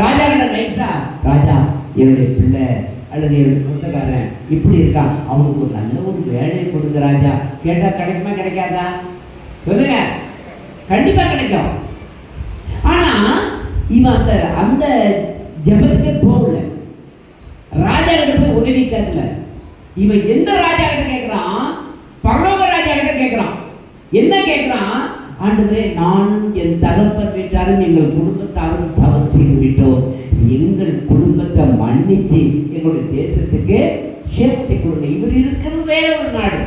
S1: ராஜா கிட்ட நைட்டா, ராஜா என்னுடைய பிள்ளை அல்லது என்னுடைய சொந்தக்காரன் இப்படி இருக்கான், அவனுக்கு ஒரு நல்ல ஒரு வேலையை கொடுங்க ராஜா. கேட்டா கிடைக்குமா கிடைக்காதா? சொல்லுங்க. கண்டிப்பா கிடைக்கும். ஆனா இவன் அந்த ஜெபத்துக்கே போகல. ராஜா கிட்ட போய் உதவி கேட்கல. இவன் எந்த ராஜா கிட்ட கேட்கிறான்? பரலோக ராஜா கிட்ட கேட்கிறான். என்ன கேட்கிறான்? ஆண்டவரே, நானும் என் தகப்பன் வீட்டாரும் எங்கள் குடும்பத்தாரும் தவறு செய்து விட்டோம். எங்கள் குடும்பத்தை மன்னிச்சு எங்களுடைய தேசத்துக்கு சேமத்தை கொடுங்க. இவர் இருக்கிறது வேற ஒரு நாடு.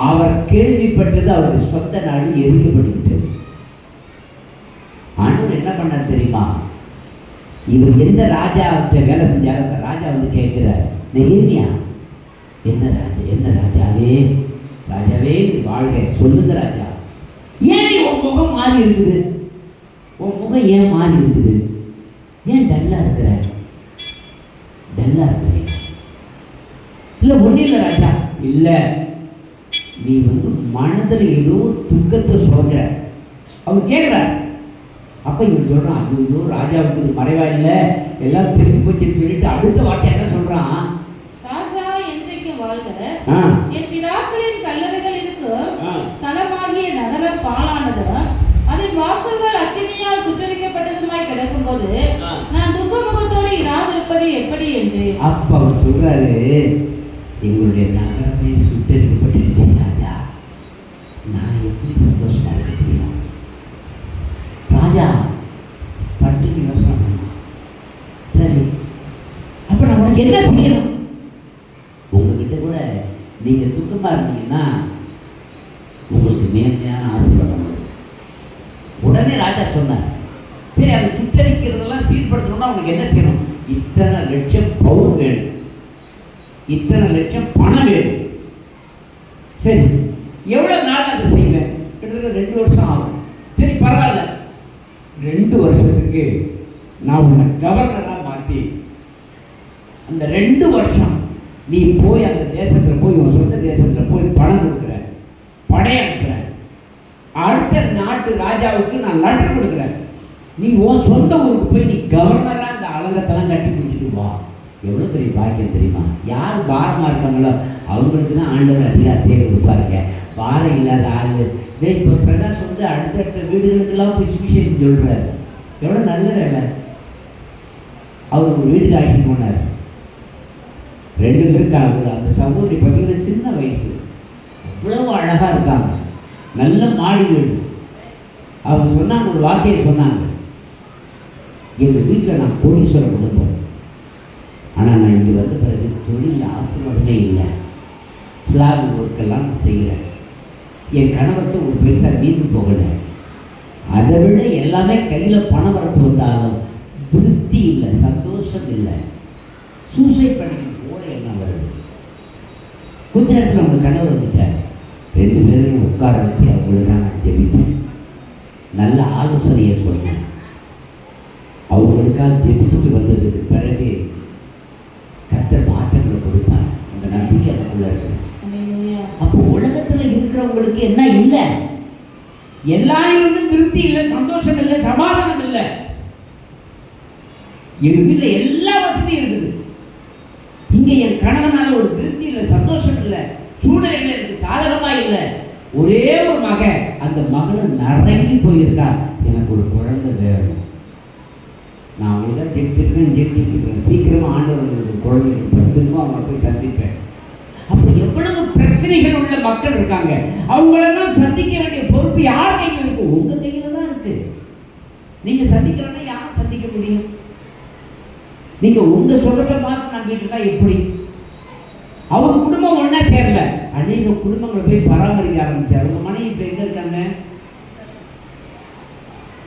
S1: அவர் கேள்விப்பட்டது அவருடைய சொந்த நாடு எரிக்கப்பட்டுவிட்டது. ஆண்டவர் என்ன பண்ணார் தெரியுமா? இவர் எந்த ராஜா வேலை செஞ்சார்? அந்த ராஜா வந்து கேட்கிறார், நெகேமியா, என்ன ராஜாவே, ராஜாவே நீ வாழ்க, சொல்லுங்க ராஜா, ஏன் நீ உன் முகம் மாறி இருக்குது? உன் முகம் ஏன் மாறி இருக்குது? ஏன் டல்லா இருக்கிற? இல்ல ஒன்றும் இல்லை ராஜா. இல்லை, நீ மனதில் ஏதோ துக்கத்தை சொல்ற. அவர் கேட்கிறார். அப்ப இவன் சொல்றான், ஐயோ ராஜாவுக்கு இது மறைவா இல்லை, எல்லாம் தெரிஞ்சு போச்சுன்னு சொல்லிட்டு அடுத்த வார்த்தை என்ன சொல்றான்?
S2: ராஜா என்றைக்கு வாழ்க, என் பிதாக்களின் கல்லறைகள் இருக்கும் ஸ்தலமாகிய நகரம் பாழானதும் அதன் வாசல்கள் அக்கினியால் சுட்டரிக்கப்பட்டதுமாய் கிடக்கும் போது நான் துக்க முகத்தோடு இராதிருப்பது எப்படி என்று.
S1: அப்ப அவர் சொல்றாரு, எங்களுடைய நகரமே சுட்டரிக்கப்பட்டிருச்சு ராஜா, நான் எப்படி சந்தோஷமா இருக்க முடியும்? ராஜா பட்டுக்கு யோசனை பண்ணலாம். சரி, அப்ப நான் உனக்கு என்ன செய்யணும்? உங்ககிட்ட கூட நீங்க துக்கமா இருந்தீங்கன்னா உங்களுக்கு நேர்மையான ஆசீர்வாதம் வரும். உடனே ராஜா சொன்னார், சரி, அதை சுட்டரிக்கிறதெல்லாம் சீர்படுத்தணும்னா உனக்கு என்ன செய்யணும்? இத்தனை லட்சம் பவுன் வேணும், இத்தனை லட்சம் பணம் வேணும். சரி, எவ்வளவு நாள் அதை செய்வேன்? கிட்டத்தட்ட 2 வருஷம் ஆகும். சரி, பரவாயில்ல, 2 வருஷத்துக்கு நான் உன்னை கவர்னராக மாற்றி அந்த 2 வருஷம் நீ போய் அந்த தேசத்தில் போய் உன் சொந்த தேசத்தில் போய் பணம் கொடுக்குற, படை அனுப்புற, அடுத்த நாட்டு ராஜாவுக்கு நான் லெட்டர் கொடுக்குறேன், நீ உன் சொந்த ஊருக்கு போய் நீ கவர்னராக இந்த அலங்கத்தெல்லாம் கட்டி பிடிச்சிட்டு வா. எவ்வளோ பெரிய பாக்கியம் தெரியுமா? யார் பாரமாக இருக்காங்களோ அவங்களுக்கு தான் ஆண்டவர் அதிகாரத்தையே கொடுப்பாருங்க. பாரம் இல்லாத ஆள். இப்போ பிரகாஷ் அடுத்தடுத்த வீடுகளுக்கெல்லாம் போய் சுவிசேஷம் சொல்கிறார். எவ்வளோ நல்ல வேலை. அவர் ஒரு வீட்டுக்கு அழைச்சிட்டு போனார். 2 பேருக்காக. அந்த சகோதரி பார்த்தீங்கன்னா சின்ன வயசு, அவ்வளவு அழகாக இருக்காங்க, நல்ல மாடி வீடு. அவங்க சொன்னாங்க, ஒரு வார்த்தையை சொன்னாங்க, எங்கள் வீட்டில் நான் கோடீஸ்வர குடும்பம், ஆனால் நான் இங்கே வந்த பிறகு தொழில் ஆசீர்வாதமே இல்லை, ஸ்லாப் ஒர்க்கெல்லாம் நான் செய்கிறேன், என் கணவர்கிட்ட ஒரு பைசா மீந்து போகலை, அதை விட எல்லாமே கையில் பணம் வரத்து வந்தாலும் திருப்தி இல்லை, சந்தோஷம் இல்லை, சூசைட் பண்ணிக்க போல என்ன வருது. கொஞ்ச நேரத்தில் அவங்க கணவர் வந்துட்டார். 2 பேரையும் உட்கார வச்சு அவங்களுக்காக நான் ஜெபிச்சேன், நல்ல ஆலோசனையை சொன்னேன். அவங்களுக்காக ஜெபிச்சுட்டு வந்ததுக்கு பிறகு கர்த்தர் மாற்றங்களை கொடுப்பார். அந்த நம்பிக்கை அதுக்குள்ள இருக்கு. அப்போ உலகத்தில் இருக்கிற இருக்கிறவங்களுக்கு என்ன இல்லை? எல்லாரும் திருப்தி இல்லை, சந்தோஷம் இல்லை, சமாதானம் இல்லை. என் வீட்டில் எல்லா வசதியும் இருக்குது, இங்கே என் கணவனால் ஒரு திருப்தி இல்லை, சந்தோஷம் இல்லை, சூழ்நிலை எனக்கு சாதகமா இல்லை. ஒரே ஒரு மகன், அந்த மகனும் நரங்கி போயிருக்கா, எனக்கு ஒரு குழந்தை வேணும். நான் அவங்களுக்கு தான் ஜெயிச்சிருக்கேன், சீக்கிரமா ஆண்டவர்களுக்கு குழந்தை திரும்ப அவங்களை போய் சந்திப்பேன். அப்போ எவ்வளவு பிரச்சனைகள் உள்ள மக்கள் இருக்காங்க, அவங்களெல்லாம் சந்திக்க வேண்டிய பொறுப்பு யார் கையில் இருக்கு? உங்க கையில தான் இருக்கு. நீங்க சந்திக்கலன்னா யாரும் சந்திக்க முடியும்? நீங்க உங்க சுகத்தை பார்த்து நம்பிட்டு இருந்தா எப்படி? அவங்க குடும்பம் ஒன்னா சேரல, அநேக குடும்பங்களை போய் பராமரிக்க ஆரம்பிச்சார். உங்க மனைவி இப்ப எங்க இருக்காங்க?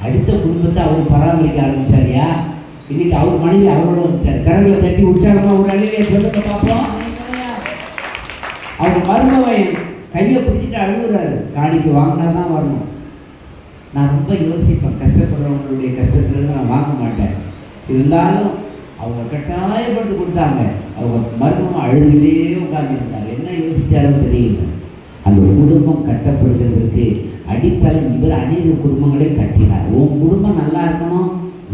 S1: அடுத்த குடும்பத்தை அவர் பராமரிக்க ஆரம்பிச்சாரியா? இன்னைக்கு அவர் மனைவி அவரோட வந்துட்டார். கரங்களை தட்டி உற்சாகமா ஒரு அழிலையை சொல்லுங்க பார்ப்போம். அவங்க மருமகன் கையை பிடிச்சிட்டு அழுகுறாரு, காணிக்கு வாங்கினா தான் வரணும். நான் ரொம்ப யோசிப்பேன், கஷ்டப்படுறவங்களுடைய கஷ்டத்துல நான் வாங்க மாட்டேன். இருந்தாலும் அவங்க கட்டாயப்படுத்தி கொடுத்தாங்க. அவங்க மருமகன் அழுதுகிட்டே உட்கார்ந்துருந்தாங்க. என்ன யோசிச்சாலும் தெரியல. அந்த குடும்பம் கட்டப்படுகிறதுக்கு அடித்தளம் இவர் அநேக குடும்பங்களை கட்டினார். உன் குடும்பம் நல்லா இருக்கணும்,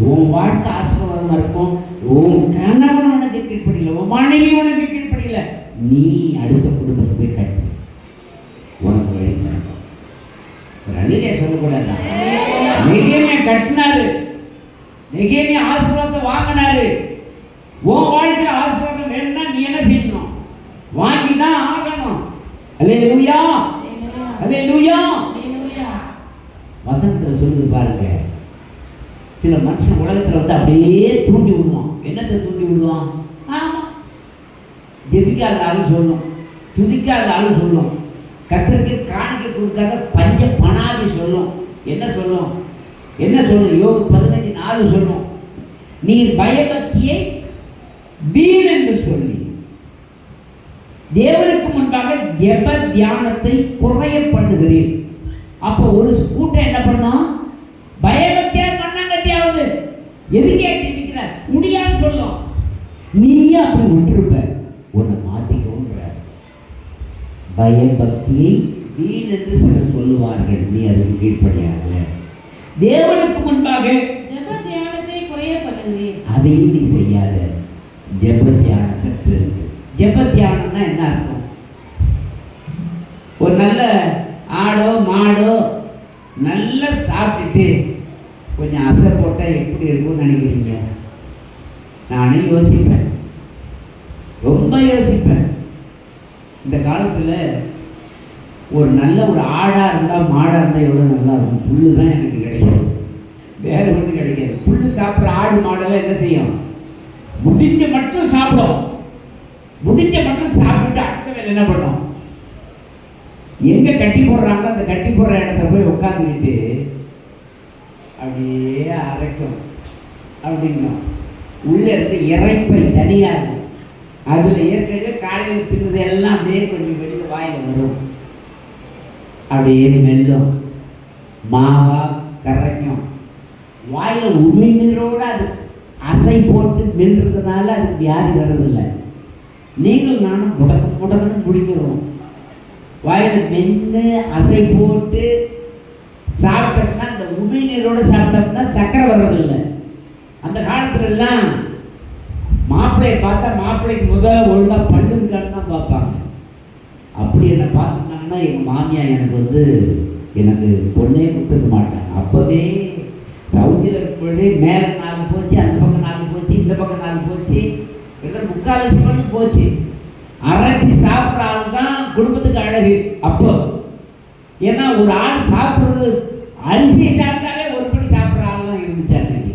S1: உன் வாழ்க்கை ஆசீர்வாதமா இருக்கும், உன் கணவன் உனக்கு கீழ்ப்படியல, உன் மனைவி உனக்கு கீழ்ப்படியல, நீ அடுத்த குடும்பத்தை போய் கட்டு, உனக்கு வழி தரணும். அழிலே சொல்லக்கூடாது. நெகேமியா கட்டினாரு, நெகேமியா ஆசீர்வாதத்தை வாங்கினாரு. உன் வாழ்க்கையில் ஆசீர்வாதம் வேணும்னா நீ என்ன செய்யணும்? வாங்கிதான் ஆகணும். அல்லேலூயா, அல்லேலூயா. வசனத்துல சொல்லுது பாருங்க, சில மனுஷன் உலகத்துல வந்து அப்படியே தூண்டி விடுவான். என்னத்தை தூண்டி விடுவான்? ஆமா, ஜெபிக்காத ஆளு சொல்லும், துதிக்காத ஆளு சொல்லும், கர்த்தருக்கு காணிக்கை கொடுக்காத பஞ்ச பணாதி சொல்லும். என்ன சொல்லும்? என்ன சொல்லும்? யோபு 15:4 சொல்லும், நீர் பயபக்தியை வீண் என்று சொல்லி தேவனுக்கு முன்பாக ஜெப தியானத்தை குறைய பண்ணுகிறீர். அப்போ ஒரு கூட்டம் என்ன பண்ணும்? பயபக்தியார் மண்ணாங்கட்டியாவது எதுக்கே டிவிக்கிற முடியான்னு சொல்லும். நீயே அப்படி விட்டுருப்ப, உன்னை மாட்டிக்கோன்ற. பயபக்தியை வீண் என்று சிலர் சொல்லுவார்கள், நீ அதுக்கு கீழ்ப்படியாக தேவனுக்கு முன்பாக
S2: ஜெப தியானத்தை குறைய பண்ணுகிறீர்.
S1: அதையும் நீ செய்யாத, ஜெப தியானத்தை பெருகு. ஜெப தியானம்னா என்ன அர்த்தம்? ஒரு நல்ல ஆடோ மாடோ நல்லா சாப்பிட்டுட்டு கொஞ்சம் அசை போட்டால் எப்படி இருக்கும்னு நினைக்கிறீங்க? நானே யோசிப்பேன், ரொம்ப யோசிப்பேன். இந்த காலத்தில் ஒரு நல்ல ஒரு ஆடாக இருந்தால் மாடாக இருந்தால் எவ்வளோ நல்லா இருக்கும். புல்லு தான் எனக்கு கிடைக்கும், வேறு ஒன்றும் கிடைக்காது. புல்லு சாப்பிட்ற ஆடு மாடெல்லாம் என்ன செய்யும்? முடிஞ்ச மட்டும் சாப்பிடும், முடிஞ்ச மட்டும் சாப்பிட்டு அடுத்த வேலை என்ன பண்ணும்? எங்கே கட்டி போடுறாங்களோ அந்த கட்டி போடுற இடத்துல போய் உட்காந்துக்கிட்டு அப்படியே அரைக்கும். அப்படின்னா உள்ளே இருந்து இறைப்பை தனியாக இருக்கும், அதில் ஏற்கனவே காலையில் தின்னது எல்லாம் அப்படியே கொஞ்சம் வெளியில் வாயில் வரும், அப்படியே மெல்லும், மாவா கரைக்கும். வாயில் உமிழ்நீரோடு அது அசை போட்டு மெல்றதுனால அதுக்கு வியாதி வர்றதில்லை. நீங்களும் நானும் முடக்குன்னு குடிக்கிறோம். வாயில் மென்று அசை போட்டு சாப்பிட்டோம்னா, அந்த உமிழ்நீரோடு சாப்பிட்டோம்னா சக்கரை வர்றதில்லை. அந்த காலத்துல எல்லாம் மாப்பிள்ளையை பார்த்தா மாப்பிள்ளைக்கு முதல்ல ஒழுங்காக பல்லு இருக்கான்னு தான் பார்ப்பாங்க. அப்படி என்ன பார்த்துட்டாங்கன்னா எங்கள் மாமியார் எனக்கு பொண்ணே கொடுத்துருக்க மாட்டாங்க. அப்போவே சவுதியில் இருக்கும் பொழுதே மேலே 4 போச்சு, அந்த பக்கம் 4 போச்சு, இந்த பக்கம் 4 போச்சு, எல்லாம் 3/4 பண்ணி போச்சு. அரைச்சி சாப்பிட்ற ஆள் தான் குடும்பத்துக்கு அழகு. அப்போ ஏன்னா ஒரு ஆள் சாப்பிட்றது அரிசியை சாப்பிட்டாலே ஒரு படி சாப்பிட்ற ஆள் தான் இருந்துச்சு. அன்னைக்கு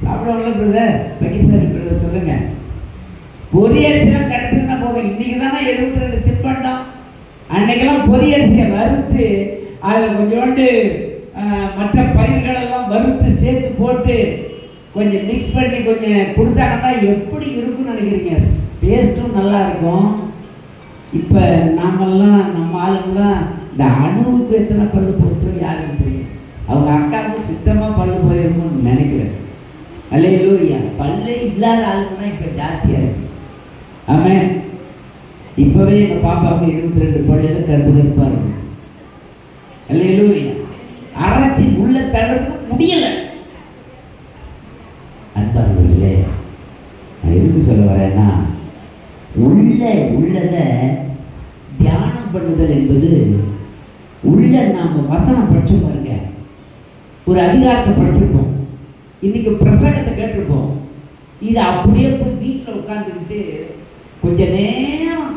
S1: சாப்பிடுவாங்களா பிரதர்? பகிஸ்தானி பிரதர் சொல்லுங்க. பொரியரிசிலாம் கிடச்சிருந்தா போதும். இன்னைக்கு தானே 72 தின்பண்டம். அன்னைக்கெல்லாம் பொரியரிசியை வறுத்து அதில் கொஞ்சோண்டு மற்ற பயிர்களெல்லாம் வறுத்து சேர்த்து போட்டு கொஞ்சம் மிக்ஸ் பண்ணி கொஞ்சம் கொடுத்தாங்கன்னா எப்படி இருக்குன்னு நினைக்கிறீங்க? டேஸ்ட்டும் நல்லா இருக்கும். இப்போ நாமெல்லாம் நம்ம ஆளுங்கெல்லாம் இந்த அணுவுக்கு எத்தனை பல்லு போச்சோ யாருக்கு தெரியும். அவங்க அக்காவுக்கு சுத்தமாக பல்லு போயிருக்கும்னு நினைக்கிறேன். அல்லேலூயா. பல்லே இல்லாத ஆளுங்க தான் இப்போ ஜாஸ்தியாக இருக்கு. ஆமாம். இப்போவே எங்கள் பாப்பாவுக்கு 22 பல்லில் கருப்பு கருப்பாக இருக்கும். அல்லேலூயா. அரைச்சி உள்ள தடுக்க முடியல. அன்பானவர்களே, நான் எதுக்கு சொல்ல வரேன்னா, உள்ளதை தியானம் பண்ணுதல் என்பது உள்ள நாம வசனம் படிச்சு பாருங்க. ஒரு அதிகாரத்தை படிச்சிருப்போம், இன்னைக்கு பிரசங்கத்தை கேட்டிருப்போம். இது அப்படியே போய் வீட்டில் உட்காந்துக்கிட்டு கொஞ்ச நேரம்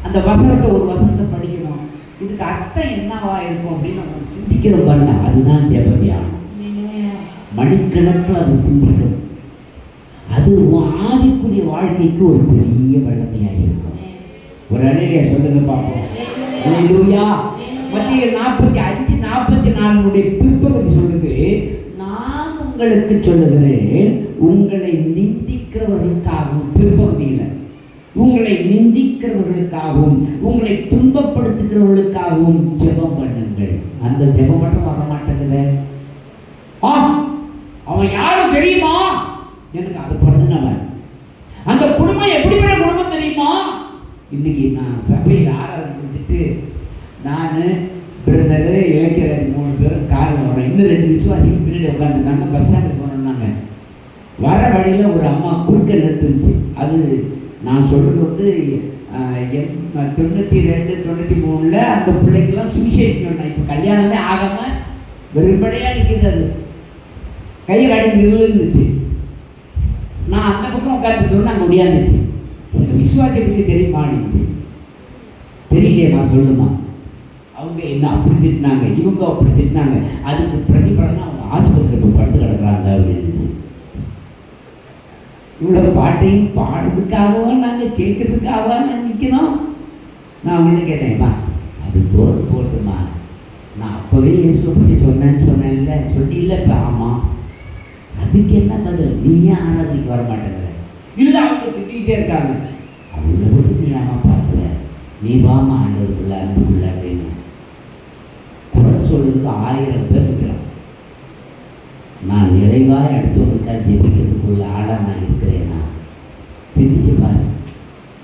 S1: அந்த வசனத்தை ஒரு வசனத்தை படிக்கணும். இதுக்கு அர்த்தம் என்னவா இருக்கும் அப்படின்னு நம்ம சிந்திக்கிறோம் பாருங்க. அதுதான் ஜெப தியானம். மணிக்கணக்கில் அது சிந்திக்கும். அது ஆவிக்குரிய வாழ்க்கைக்கு ஒரு பெரிய வல்லமையாக இருக்கும். ஒரு அலையில சொல்லுங்க பார்ப்போம். அல்லேலூயா. மத்திய 45:44 பிற்பகுதி சொல்லுது, நான் உங்களுக்கு சொல்லுகிறேன், உங்களை நிந்திக்கிறவர்களுக்காகவும், பிற்பகுதியில் உங்களை நிந்திக்கிறவர்களுக்காகவும் உங்களை துன்பப்படுத்துகிறவர்களுக்காகவும் ஜெபம் பண்ணுங்கள். அந்த ஜெபம் மட்டும் வர மாட்டேங்குது. அவன் யாரும் தெரியுமா? எனக்கு அது பண்ணுனவன். அந்த குடும்பம் எப்படிப்பட்ட குடும்பம் தெரியுமா? இன்னைக்கு நான் சபையில் ஆராதனை முடிச்சுட்டு நான் பிரதரு இளைஞர் 3 பேரும் காரில் வரோம். இன்னும் 2 விசுவாசிகள் பின்னாடி உட்காந்துருந்தாங்க. பஸ் ஸ்டாண்டுக்கு போனோம்னாங்க. வர வழியில் ஒரு அம்மா குறுக்க நிறுத்துச்சு. அது நான் சொல்கிறது 92, 93 அந்த பிள்ளைக்கெல்லாம் சுவிசேஷம் சொன்னேன். இப்போ கல்யாணமே ஆகாமல் வெறும்படையாக நிற்கிது. அது கையை காட்டி நிறுந்துச்சு. நான் அந்த பக்கம் உட்காந்துட்டோன்னு அங்கே முடியாந்துச்சு. உங்கள் விசுவாசத்தை பற்றி தெரியுமான்னு. தெரியலையேம்மா, சொல்லுமா. அவங்க என்ன அப்படி திட்டினாங்க, இவங்க அப்படி திட்டினாங்க. அதுக்கு பிரதிபலனா அவங்க ஆஸ்பத்திரியில் போய் படுத்து கிடக்குறாங்க அப்படின்னு. இவ்வளோ பாட்டையும் பாடுறதுக்காகவா நாங்கள் கேட்கறதுக்காகவா நான் நிற்கணும்? நான் அவங்கள்ட்ட கேட்டேன்மா, அது போட்டுமா, நான் அப்போவே இயேசுவை பற்றி சொன்னேன்ல, சொன்னில்ல. இப்போ ஆமாம், அதுக்கு என்ன பதில்? நீ ஏன் ஆராதனைக்கு வர மாட்டேங்கிற? இல்லை, அவங்க திட்டிகிட்டே இருக்காங்க. அவ்வளோ நீ ஆமா பார்க்கல, நீ வாமா ஆண்டவருக்குள்ள அன்புக்குள்ள அப்படின்னு குறை சொல்றதுக்கு 1000 பேர் இருக்கிறான். நான் நிறைவாக அடுத்தவனுக்காக ஜெபிக்கிறதுக்குள்ள ஆடாக நான் இருக்கிறேன்னா சிந்திச்சு பாரு.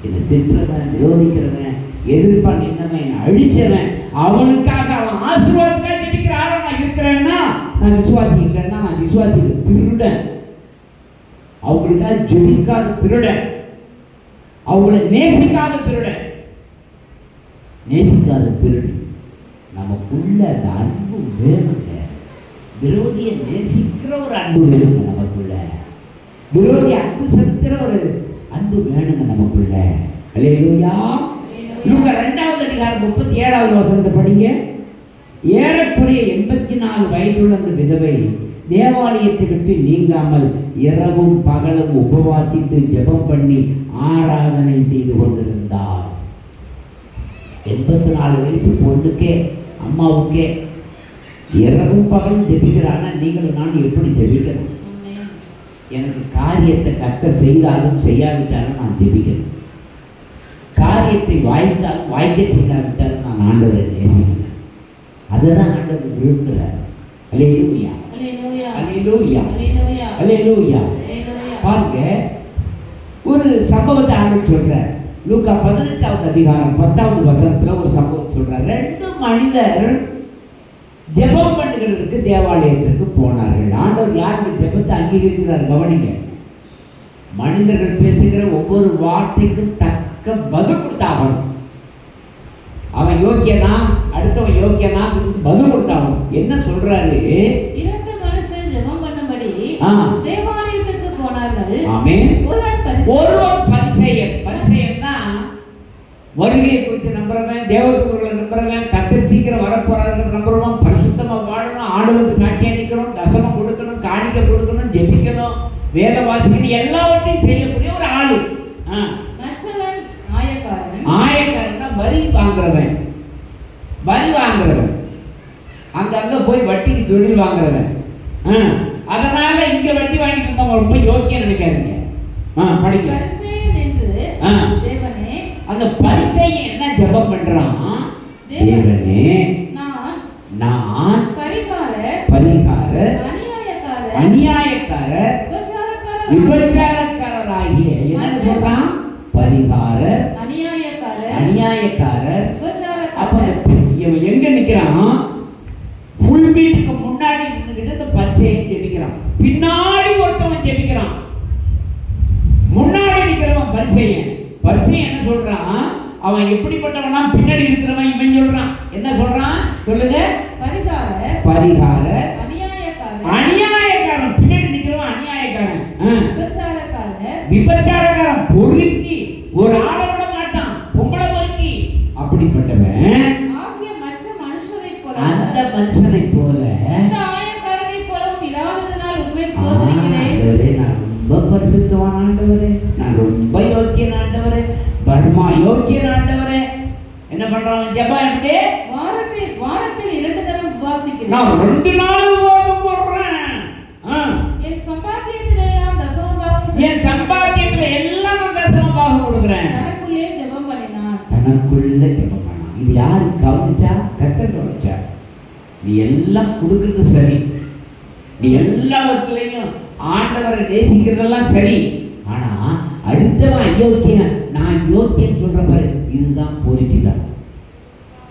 S1: என்னை திட்டுறவன், விரோதிக்கிறவன், எதிர்ப்பான், நின்னவன், என்னை அழிச்சவன், அவனுக்காக அவன் ஆசீர்வாதத்துக்காக ஜெபிக்கிற ஆடாக நான் இருக்கிறேன்னா நான் விசுவாசி இல்லைன்னா நான் விசுவாசியில் திருடன். அவங்களுக்காக ஜெபிக்காத திருடன், அவங்களை நேசிக்காத திருடன், நேசிக்காத திருடி. நமக்குள்ள அந்த அன்பு வேணுங்க. விரோதியை நேசிக்கிற ஒரு அன்பு வேணுங்க நமக்குள்ள. விரோதி அன்பு செலுத்துகிற ஒரு அன்பு வேணுங்க நமக்குள்ள. அல்லேலூயா. லூக்கா 2வது அதிகாரம் 37வது வசனத்தை படிங்க. ஏறக்குறைய 84 வயதுள்ள அந்த விதவை தேவாலயத்தை விட்டு நீங்காமல் இரவும் பகலும் உபவாசித்து ஜெபம் பண்ணி ஆராதனை செய்து கொண்டிருந்தார். 84 வயசு பொண்ணுக்கே, அம்மாவுக்கே இரவும் பகலும் ஜெபிக்கிறான்னா நீங்களும் நானும் எப்படி ஜெபிக்கணும்? எனக்கு காரியத்தை கத்த செய்தாலும் செய்யாவிட்டாலும் நான் ஜெபிக்கணும். காரியத்தை வாய்த்தாலும் வாய்க்க செய்யாவிட்டாலும் நான் ஆண்டவரை நேசிக்கிறேன். அதுதான் ஆண்டவர் விரும்புகிறார். அல்லேலூயா, அல்லேலூயா, அல்லேலூயா. பாருங்க, ஒரு சம்பவத்தை ஆண்டவர் சொல்றார். லூக்கா 18வது அதிகாரம் 10வது வசனத்தில் ஒரு சம்பவம் சொல்றார். 2 மனிதர் ஜெபம் பண்ணுகிறதுக்கு தேவாலயத்திற்கு போனார்கள். ஆண்டவர் யாருடைய ஜெபத்தை அங்கீகரிக்கிறார் கவனிங்க. மனிதர்கள் பேசுகிற ஒவ்வொரு வார்த்தைக்கும் தக்க பதில் கொடுத்தாகணும். அவன் யோக்கியனா, அடுத்தவன் யோக்கியனா, பதில் கொடுத்தாகணும். என்ன சொல்றாரு?
S2: 2 மனுஷர் ஜெபம் பண்ணும்படி தேவாலயத்துக்கு போனார்கள்.
S1: ஆமென். ஒருவன் பரிசேயன். பரிசேயன்னா வருகையை குறித்து நம்புறவன், தேவதூதர்களை நம்புறவன், கர்த்தர் சீக்கிரம் வரப்போறாருன்னு நம்புறவன், பரிசுத்தமா வாழணும், ஆண்டவருக்கு சாட்சியா நிற்கணும், தசமம் கொடுக்கணும், காணிக்கை கொடுக்கணும், ஜெபிக்கணும், வேத வாசிக்கணும், எல்லாவற்றையும் செய்யக்கூடிய ஒரு ஆளு. ஆயக்காரன்னா வரி வாங்குறவன், வரி வாங்குறவன், அங்க போய் வட்டிக்கு தொழில் வாங்குறவன். அதனால இங்க வட்டி வாங்கிட்டு இருந்தா ரொம்ப யோக்கியம் நினைக்காதீங்க. படிக்க அந்த பரிசேயன் என்ன ஜெபம் பண்றான்? தேவனே, நான் பரிகாரர், அநியாயக்காரர், விபச்சாரக்காரராகிய, என்ன சொல்றான்? பரிகாரர், அநியாயக்காரர். அப்ப இவன் எங்க நிக்கிறான்? பரிசேயன் ஜெபிக்கிறான், பின்னாடி ஒருத்தவன் ஜெபிக்கிறான், முன்னாடி நிக்கிறவன் பரிசேயன். பரிசேயன் என்ன சொல்றான்? அவன் எப்படிப்பட்டவனா? பின்னாடி இருக்கிறவன் இவன் சொல்றான். என்ன சொல்றான் சொல்லுங்க? பரிகாரர், அநியாயக்காரன். பின்னாடி நிக்கிறவன் அநியாயக்காரன், விபச்சாரக்காரன், பொறுக்கி, ஒரு ஆளை விட மாட்டான், பொம்பளை பொறுக்கி. அப்படிப்பட்டவன் அந்த மனுஷனை போல நான் ரொம்ப பரிசுத்தவான் ஆண்டவரே, நான் ரொம்ப யோக்கியன் ஆண்டவரே, பர்மா யோக்கியன் ஆண்டவரே. என்ன பண்றாங்க? ஜெபம் எப்படி?
S2: வாரத்தில் 2 தடவை உபவாசிக்கிறேன்.
S1: நான் 2 நாள் உபவாசம் போடுறேன்.
S2: என் சம்பாத்தியத்துல எல்லாம் தசமபாகம்,
S1: என் சம்பாத்தியத்துல எல்லாம் நான் தசமபாகம் கொடுக்கிறேன்.
S2: தனக்குள்ளே ஜெபம் பண்ணினான்.
S1: தனக்குள்ளே ஜெபம் பண்ணான். இது யாரு கவனிச்சா? கர்த்தர் கவனிச்சா. நீ எல்லாம் கொடுக்கிறது சரி, நீ எல்லாவற்றிலையும் ஆண்டவரை நேசிக்கிறதெல்லாம் சரி, ஆனா அடுத்தவன் அயோக்கியன், நான் யோக்கியன் சொல்ற பாரு, இதுதான் பொறுக்கிதான்.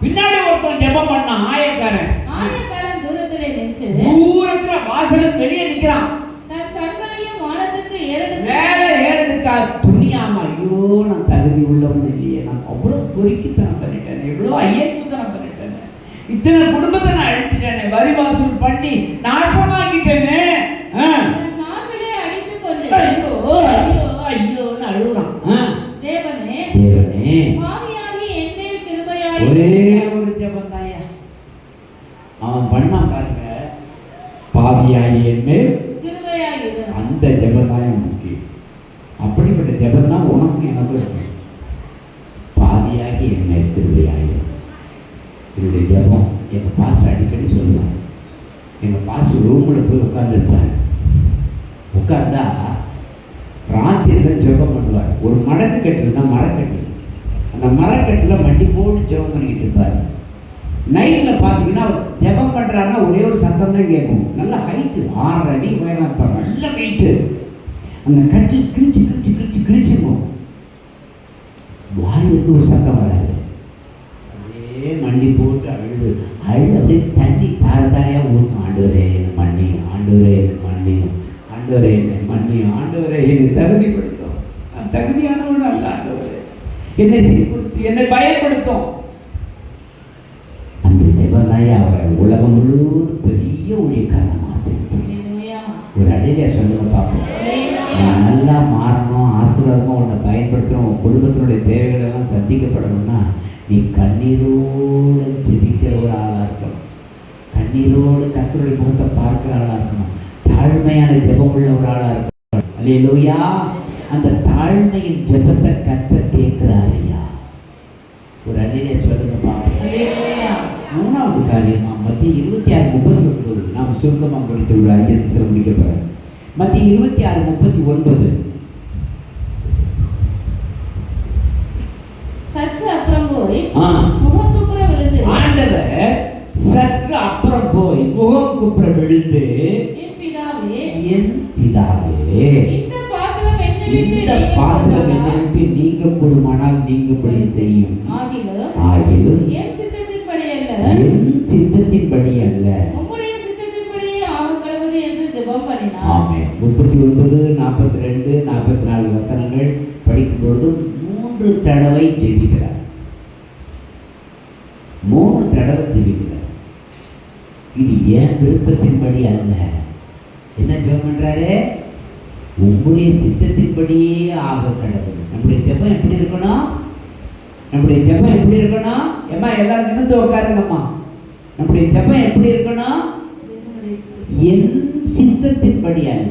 S1: பின்னாடி ஒருத்தன் ஜெபம் பண்ண ஆயக்காரன்
S2: தூரத்திலே நின்று,
S1: தூரத்துல வாசலுக்கு வெளியே நிக்கிறான்.
S2: தன் கண்களையும் வானத்துக்கு
S1: ஏறெடுக்கா துணியாம, ஐயோ நான் தகுதி உள்ளவன் இல்லையே, நான் அவ்வளவு பொறுக்கித்தனம் பண்ணிட்டேன், எவ்வளவு ஐயக்குத்தனம் பண்ணிட்டேன், இத்தனை குடும்பத்தை நான் அழிச்சிட்டேனே, வரி வாசூல் பண்ணி நாசமாக்கிட்டேனே,
S2: அடித்துக் கொண்டு
S1: ஐயோ ஐயோ ஐயோன்னு அழுகுறான்.
S2: தேவனே பாவியாகி என் மேல் கிருபையாயிரு.
S1: ஒரே ஒரு ஜெபம் தாயா அவன் பண்ணான் பாருங்க, பாவியாகி என் மேல்
S2: கிருபையாயிரு.
S1: அந்த ஜெபம் தான் முக்கியம். அப்படிப்பட்ட ஜெபம் தான் உனக்கும் எனக்கும் இருக்கும். பாவியாகி என் மேல் கிருபையாயிரு. என்னுடைய ஜெபம் எங்க பாஸ்டர் அடிக்கடி சொல்லுவாங்க. எங்க பாஸ்டர் ரூம்ல போய் உட்கார்ந்துருப்பாரு. உட்கார்ந்தா ராத்திரில ஜெபம் பண்ணுவார். ஒரு மரக்கட்டில் தான், மரக்கட்டு, அந்த மரக்கட்டில் மண்டி போட்டு ஜெபம் பண்ணிக்கிட்டு இருப்பார். நைட்டில் பார்த்தீங்கன்னா அவர் ஜெபம் பண்ணுறாருன்னா ஒரே ஒரு சத்தம் தான் கேட்கும். நல்ல ஹைட்டு, 6 அடி உயரம் இருப்பார், நல்ல வெயிட்டு. அந்த கட்டில் கிழிச்சு கிழிச்சு கிழிச்சு கிழிச்சுக்கும், வாய் வந்து ஒரு சத்தம் வராது. அப்படியே மண்டி போட்டு அழுது அப்படியே தண்ணி தாரையாக ஊற்றும். ஆண்டவரே மண்ணியும், ஆண்டவரே மண்ணியும், ஆண்டவரே என்னை மன்னியும், ஆண்டவரே என்னை தகுதிப்படுத்தும், நான் தகுதியானவன் அல்ல ஆண்டவரே, என்னை சீர்படுத்தி என்னை பயன்படுத்தும். அந்த தேவனாய் அவரை உலகம் முழுவதும் பெரிய ஊழியக்காரன் மாற்றிருச்சு. ஒரு அடையில சொல்லுங்க பார்ப்போம். நான் நல்லா மாறணும், ஆசீர்வாதமாக உன்னை பயன்படுத்தணும், உன் குடும்பத்தினுடைய தேவைகள் எல்லாம் சந்திக்கப்படணும்னா நீ கண்ணீரோடு ஜெபிக்கிற ஒரு ஆளாக இருக்கணும், கண்ணீரோடு கர்த்தருடைய முகத்தை பார்க்கிற ஆளாக இருக்கணும், தாழ்மையான ஜெபம் உள்ள ஒரு ஆளாக இருக்கணும். அல்லேலூயா. அந்த தாழ்மையின் ஜெபத்தை கர்த்தர் கேட்கிறார் ஐயா. ஒரு அடியிலே சொல்லுங்க பார்ப்போம். 3வது காரியமா மத்திய 26:39 நாம் சுருக்கமாக படித்து ஒரு ஐயத்தில் முடிக்க போகிறோம். மத்திய 26:39.
S2: சற்று அப்புறம் போய் முகம் குப்புற விழுந்து,
S1: ஆண்டவர் சற்று அப்புறம் போய் முகம் குப்புற விழுந்து,
S2: என் பிதாவே,
S1: என் பிதாவே,
S2: இந்த பாத்திரம் என்னை
S1: விட்டு நீங்க கூடுமானால் நீங்கபடி செய்யும், ஆகிலும்
S2: என் சித்தத்தின்படி அல்ல,
S1: என் சித்தத்தின்படி அல்ல,
S2: உம்முடைய சித்தத்தின்படியே ஆகக் கடவுது என்று ஜெபம் பண்ணினார்.
S1: ஆமென். 39, 42, 44 வசனங்கள் படிக்கும்போது 3 தடவை ஜெபிக்கிறார். 3 தடவை ஜெபிக்கிறார். இது ஏன் விருப்பத்தின்படி அல்ல. என்ன ஜெபம் பண்றாரு? உங்களுடைய சித்தத்தின்படியே ஆக கடவுள். நம்முடைய ஜெபம் எப்படி இருக்கணும்? நம்முடைய ஜெபம் எப்படி இருக்கணும்? ஏமா எல்லாரும் நிமிர்ந்து உட்காருங்கம்மா. நம்முடைய ஜெபம் எப்படி இருக்கணும்? என் சித்தத்தின்படி அல்ல.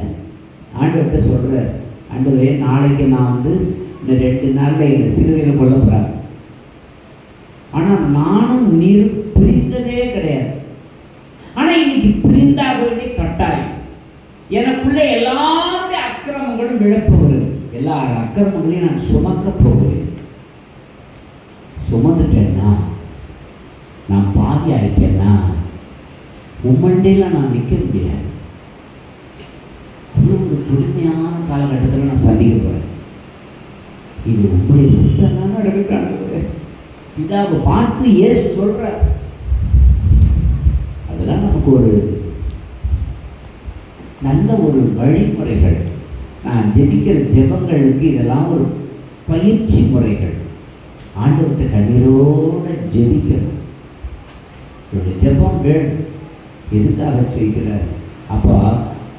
S1: ஆண்டவர்கிட்ட சொல்றார், ஆண்டவரே நாளைக்கு நான் வந்து இந்த 2 நாள்ல என்னை சிலுவையில் கொல்ல போறாங்க, ஆனா நானும் நீரும் பிரிந்ததே கிடையாது, ஆனா இன்னைக்கு பிரிந்தாக வேண்டிய கட்டாயம். எனக்குள்ள எல்லாருடைய அக்கிரமங்களும் விழப்போகிறது, எல்லா அக்கிரமங்களையும் நான் சுமக்க போகிறேன். சுமந்துட்டேன்னா, நான் பாவி ஆயிட்டேன்னா உம்மண்டையில நான் நிற்க முடியாது. அவ்வளோ ஒரு புதுமையான காலகட்டத்தில் நான் சந்திக்க போறேன். இது உங்களுடைய சித்தம் தான் நடக்கிறாங்க. பிதாவை பார்த்து இயேசு சொல்ற, அதெல்லாம் நமக்கு ஒரு நல்ல ஒரு வழிமுறைகள். நான் ஜெபிக்கிற ஜெபங்களுக்கு இதெல்லாம் ஒரு பயிற்சி முறைகள். ஆண்டவர்கிட்ட கண்ணீரோட ஜெபிக்கணும். ஒரு ஜெபம் வேணும். எதுக்காக செய்கிறார்? அப்போ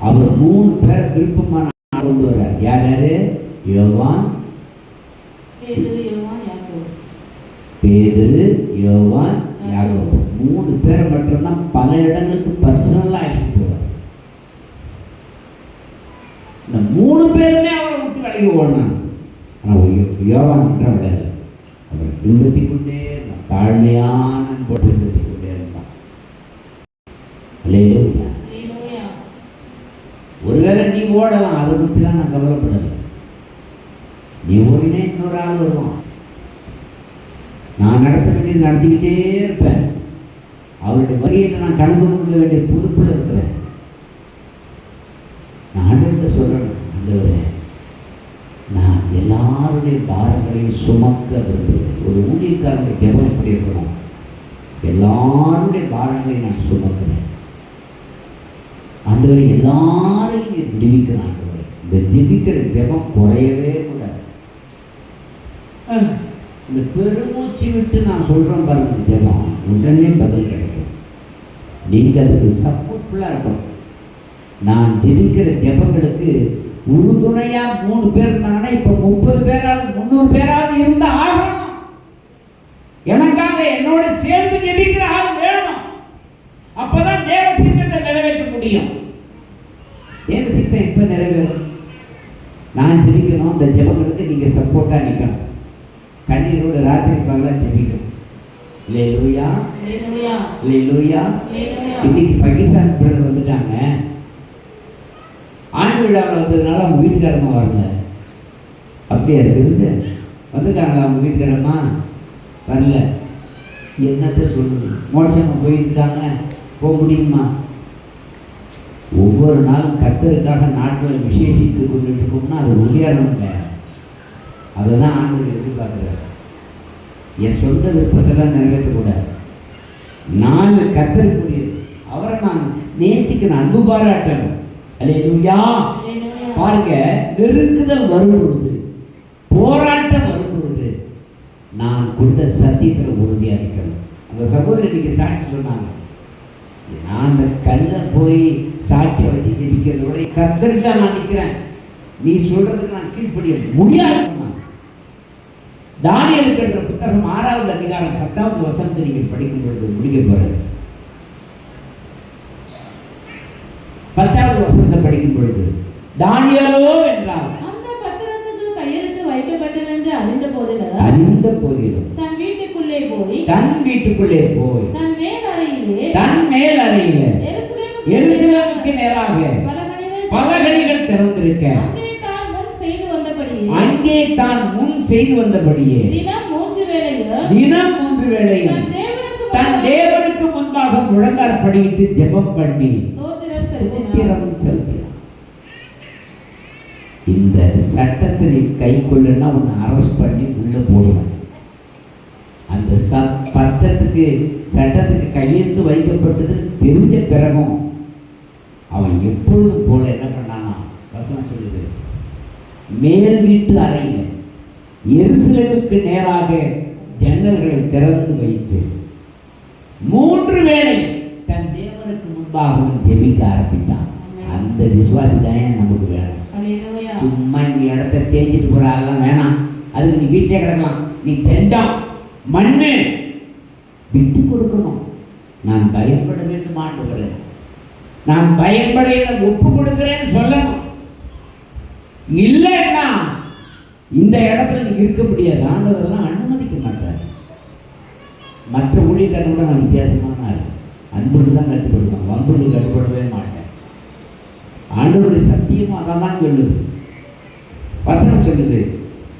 S1: அவர் 3 பேர் விருப்பமான கொண்டு வர்றார். யார் யாரு? யோவான், பேதுரு, யோவான், யாக்கோபு. 3 பேரை மட்டும்தான் பல இடங்களுக்கு பர்சனலாக அழைச்சிட்டு போவார். இந்த 3 பேருமே அவரை விட்டு விலகி ஓடணும். ஆனால் யோவான் மட்டும் விடலை. அவர் பின்பற்றி கொண்டே இருந்தான். தாழ்மையான போட்டு பின்பற்றி கொண்டே இருந்தான். அல்லேலூயா. ஒருவேளை நீ ஓடலாம், அதை பற்றிலாம் நான் கவலைப்படலை. நீ ஓடினே இன்னொரு ஆள் வருவான். நான் நடத்த வேண்டியது நடத்திக்கிட்டே இருப்பேன். அவருடைய வகையில் நான் கணக்கு கொடுக்க வேண்டிய பொறுப்பில் இருக்கிறேன். நான் ஆண்டவர்கிட்ட சொல்லணும், ஆண்டவரே நான் எல்லாருடைய பாரங்களையும் சுமக்க விரும்புகிறேன். ஒரு ஊழியக்காரனுடைய ஜெபம் எப்படி இருக்கணும்? எல்லாருடைய பாரங்களையும் நான் சுமக்கிறேன். ஆண்டவரை எல்லாரையும் விடுவிக்கிறேன். ஆண்டவரை இந்த ஜெபிக்கிற ஜெபம் குறையவே கூடாது. இந்த பெருமூச்சு விட்டு நான் சொல்கிறேன் பாருங்க, ஜெபம் உடனே பதில் கிடைக்கும். நீங்கள் அதுக்கு சப்போர்ட்ஃபுல்லாக இருக்கணும். நான் ஜெபிக்கிற ஜெபங்களுக்கு உறுதுணையாக 3 பேர் இருந்தாங்கன்னா இப்போ 30 பேராவது 300 பேராவது இருந்து ஆகணும். எனக்காக என்னோட சேர்ந்து ஜெபிக்கிற ஆள் வேணும். அப்பதான் தேவ சித்தத்தை நிறைவேற்ற முடியும். தேவ சித்தம் எப்போ நிறைவேறும்? நான் ஜெபிக்கணும். இந்த ஜெபங்களுக்கு நீங்கள் சப்போர்ட்டாக நிற்கணும். கண்ணீரோட ராத்திரி பகலாக ஜெபிக்கணும். அல்லேலூயா, அல்லேலூயா. இன்னைக்கு பாகிஸ்தான் பிள்ளைகள் வந்துட்டாங்க. ஆண்டு விழாவில் வந்ததுனால அவங்க வீட்டுக்காரமா வரல. அப்படியே இருக்குது. வந்துட்டாங்களா அவங்க வீட்டுக்காரமா? வரல. என்னத்தை சொல்லணும்? மோட்சமாக போயிருக்காங்க. போக முடியுமா? ஒவ்வொரு நாளும் கர்த்தருக்காக நாட்களை விசேஷித்து கொண்டு இருக்கோம்னா அது உண்மையானவங்க. அதை தான் ஆண்டவர் எதிர்பார்க்குறாரு. என் சொந்த விருப்பத்தெல்லாம் நிறைவேற்றக்கூடாது. நான் கர்த்தருக்குரியது. அவரை நான் நேசிக்கணும், அன்பு பாராட்டணும். அல்லேலூயா. பாருங்க, நெருக்குதல் வரும் பொழுது, போராட்டம் வரும் பொழுது நான் கொடுத்த சத்தியத்தில் உறுதியாக இருக்கணும். அந்த சகோதரி இன்னைக்கு சாட்சி சொன்னாங்க. நான் அந்த கல்லை போய் சாட்சியை வச்சு ஜெபிக்கிறத விட கர்த்தர்கிட்ட நான் நிற்கிறேன். நீ சொல்றதுக்கு நான் கீழ்ப்படிய முடியாது. தானியேல் எழுதின புத்தகம் 6வது அதிகாரம் 10வது வசனத்தை நீங்கள் படிக்கும் பொழுது முடிக்க போறது. 10வது வசனத்தை படிக்கும் பொழுது தானியேலோ என்றால்
S2: அந்த பத்திரத்துக்கு கையெழுத்து வைக்கப்பட்டது என்று அறிந்த போதிலும் தன் வீட்டுக்குள்ளே போய் தன் மேல் அறையிலே எருசலேமுக்கு நேராக பலகணிகள் திறந்திருக்க அங்கே தான் முன் செய்து வந்தபடியே தினம் 3 வேளையும் தன் தேவனுக்கு முன்பாக முழங்கால் படியிட்டு ஜெபம் பண்ணி ஸ்தோத்திரம் செலுத்தினார். இந்த சட்டத்தை நீ கை கொள்ளனா உன்னை அரெஸ்ட் பண்ணி உள்ள போடுவான். அந்த சட்டத்துக்கு கையெழுத்து வைக்கப்பட்டது தெரிஞ்ச பிறகும் அவன் எப்பொழுதும் போல என்ன பண்ணானா? வசனம் சொல்லுது, மேல் வீட்டு அறையில் எருசலேமுக்கு நேராக ஜன்னல்களை திறந்து வைத்து 3 வேளை தன் தேவனுக்கு முன்பாகவும் ஜெபிக்க ஆரம்பித்தான். அந்த விசுவாசி தான் நமக்கு வேணும். சும்மா நீ இடத்த தேய்ச்சிட்டு போற ஆளெல்லாம் வேணாம். அதுக்கு நீ வீட்டிலே கிடக்கலாம். நீ தெண்டம் மண்ணு விட்டு கொடுக்கணும். நான் பயப்பட வேண்டும் ஆண்டவரே, நான் பயப்படையில ஒப்பு கொடுக்கிறேன்னு சொல்லணும். இல்லைன்னா இந்த இடத்துல நீ இருக்க முடியாது. ஆண்டவரெல்லாம் அனுமதிக்க மாட்டார். மற்ற ஊழியக்காரனோட நான் வித்தியாசமான ஆள். அன்புக்கு தான் கட்டுப்படுவேன், வம்புக்கு கட்டுப்படவே மாட்டேன். ஆண்டவருடைய சத்தியமாக அதான் சொல்லுது. வசனம் சொல்லுது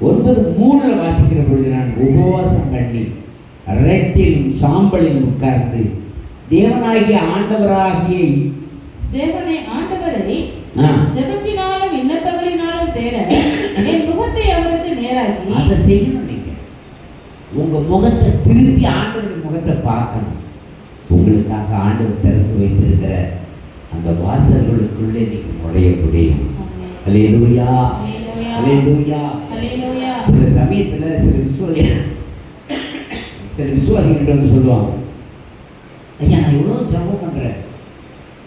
S2: 9:3 வாசிக்கிற பொழுது நான் உபவாசம் பண்ணி ரெட்டிலும் சாம்பலிலும் உட்கார்ந்து தேவனாகிய ஆண்டவரை ஜெபத்தினாலும் விண்ணப்பங்களினாலும் தேட என் முகத்தை அவருக்கு நேராக்கி அதை செய்யணும். நீங்க உங்க முகத்தை திருப்பி ஆண்டவருடைய முகத்தை பார்க்கணும். உங்களுக்காக ஆண்டவர் திறந்து வைத்திருக்கிற
S1: அந்த வாசல்களுக்குள்ளே நீங்க நுழைய முடியும். அல்லேலூயா, அல்லேலூயா. சில சமயத்துல சில விசுவாசிகள் வந்து சொல்லுவாங்க, ஐயா நான் இவ்வளவு ஜெபம் பண்றேன்,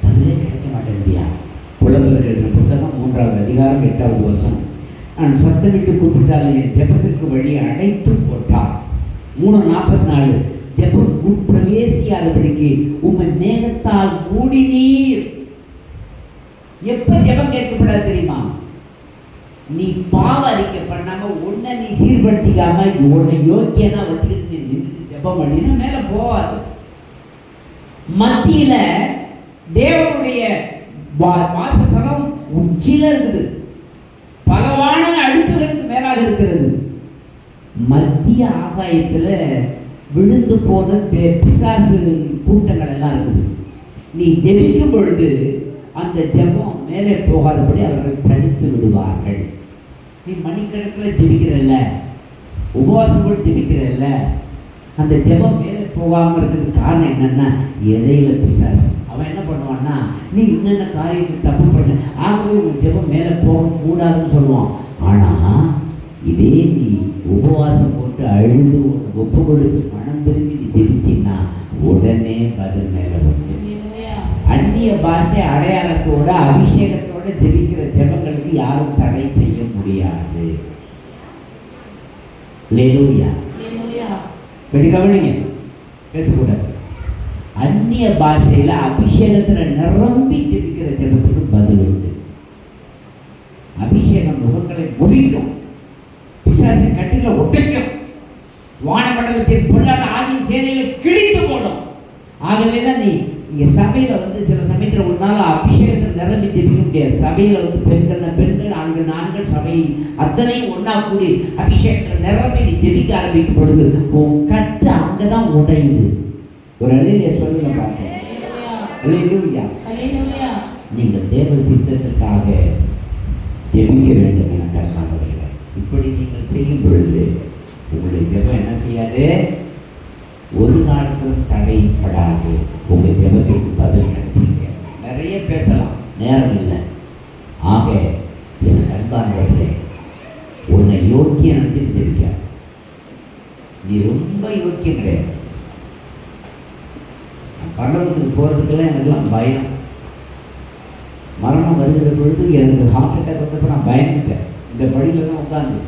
S1: பதிலே கிடைக்க மாட்டேங்குதியா. புலம்பலர் எழுதின புத்தகம் 3வது அதிகாரம் 8வது வசனம். நான் சத்தமிட்டு கூப்பிட்டால் என் ஜெபத்திற்கு வழியை அடைத்து போட்டார். 3:44 ஜெபம் உட்பிரவேசியாதபடிக்கு உம்மை நேகத்தால் மூடினீர். எப்ப ஜெபம் கேட்கப்படாது தெரியுமா? நீ பாவ அறிக்கை பண்ணாம உன்னை நீ சீர்படுத்திக்காம உன்னை யோக்கியனா வச்சுக்கிட்டு நீ நின்று ஜெபம் பண்ணினா மேல போகாது. மத்தியில தேவனுடைய வாசஸ்தலம் உச்சில இருக்குது, பலவான அடுப்புகளுக்கு மேலாக இருக்கிறது. மத்திய ஆகாயத்துல விழுந்து போன பிசாசு கூட்டங்கள் எல்லாம் இருக்குது. நீ ஜெபிக்கும் பொழுது அந்த ஜெபம் மேலே போகாதபடி அவர்கள் தடுத்து விடுவார்கள். நீ மணிக்கணக்கில் ஜெபிக்கிறல்ல, உபவாசம் கூட ஜெபிக்கிறல்ல, அந்த ஜெபம் மேலே போகாமல் இருக்கிறதுக்கு காரணம் என்னன்னா இடையில பிசாசு அவன் என்ன பண்ணுவான்னா, நீ என்னென்ன காரியத்தை தப்பு பண்ண, ஆகவே உன் ஜெபம் மேலே போக கூடாதுன்னு சொல்லுவான். ஆனா இதே நீ உபவாசம் போட்டு அழுது உன்னை ஒப்பு கொடுத்து மனம் திரும்பி நீ ஜெபிச்சின்னா உடனே பதில் மேலே வந்து அந்நிய பாஷை அடையாளத்தோட அபிஷேகத்தோட ஜெபிக்கிற ஜெபங்களுக்கு யாரும் தடை செய்ய முடியாது. அல்லேலூயா. கவனிங்க, பேசக்கூடாது. அந்நிய பாஷையில அபிஷேகத்துல நிரம்பி ஜெபிக்கிற ஜெபத்துக்கு பதில் உண்டு. அபிஷேகம் முகங்களை முறிக்கும், பிசாசை கட்டில ஒட்டைக்கும், வானமண்டலத்தின் பொல்லாத ஆவியின் சேனையில கிழித்து போடும். ஆகவேதான் நீ இங்க சபையில வந்து சில சமயத்துல ஒரு நாள் அபிஷேகத்தை நிரம்பி ஜெபிக்க முடியாது. சபையில வந்து பெண்கள் ஆண்கள் சபை அத்தனையும் ஒன்னா கூடி அபிஷேகத்தை நிரம்பி நீ ஜெபிக்க ஆரம்பிக்கும் பொழுது உன் கட்டு அங்கதான் உடையுது. ஒரு அல்லேலூயா சொல்லுங்க பாருங்க. அல்லேலூயா. நீங்கள் தேவ சித்தத்துக்காக ஜெபிக்க வேண்டும் என கர்த்தர். இப்படி நீங்கள் செய்யும் பொழுது உங்களுடைய ஜெபம் என்ன செய்யாது, ஒரு நாளுக்கும் தடைப்படாது. உங்க ஜெபத்துக்கு பதில் கிடைச்சிங்க. நிறைய பேசலாம், நேரம் இல்லை. ஆக என் அன்பானவர்களே, உன்னை யோக்கியம் நினைச்சு ஜெபிக்க. நீ ரொம்ப யோக்கியம் கிடையாது. பரலோகத்துக்கு போகிறதுக்கெல்லாம் எனக்குலாம் பயம். மரணம் வருகிற பொழுது எனக்கு ஹார்ட் அட்டாக் வந்தப்போ நான் பயந்துட்டேன். இந்த படியில் தான் உட்காந்து,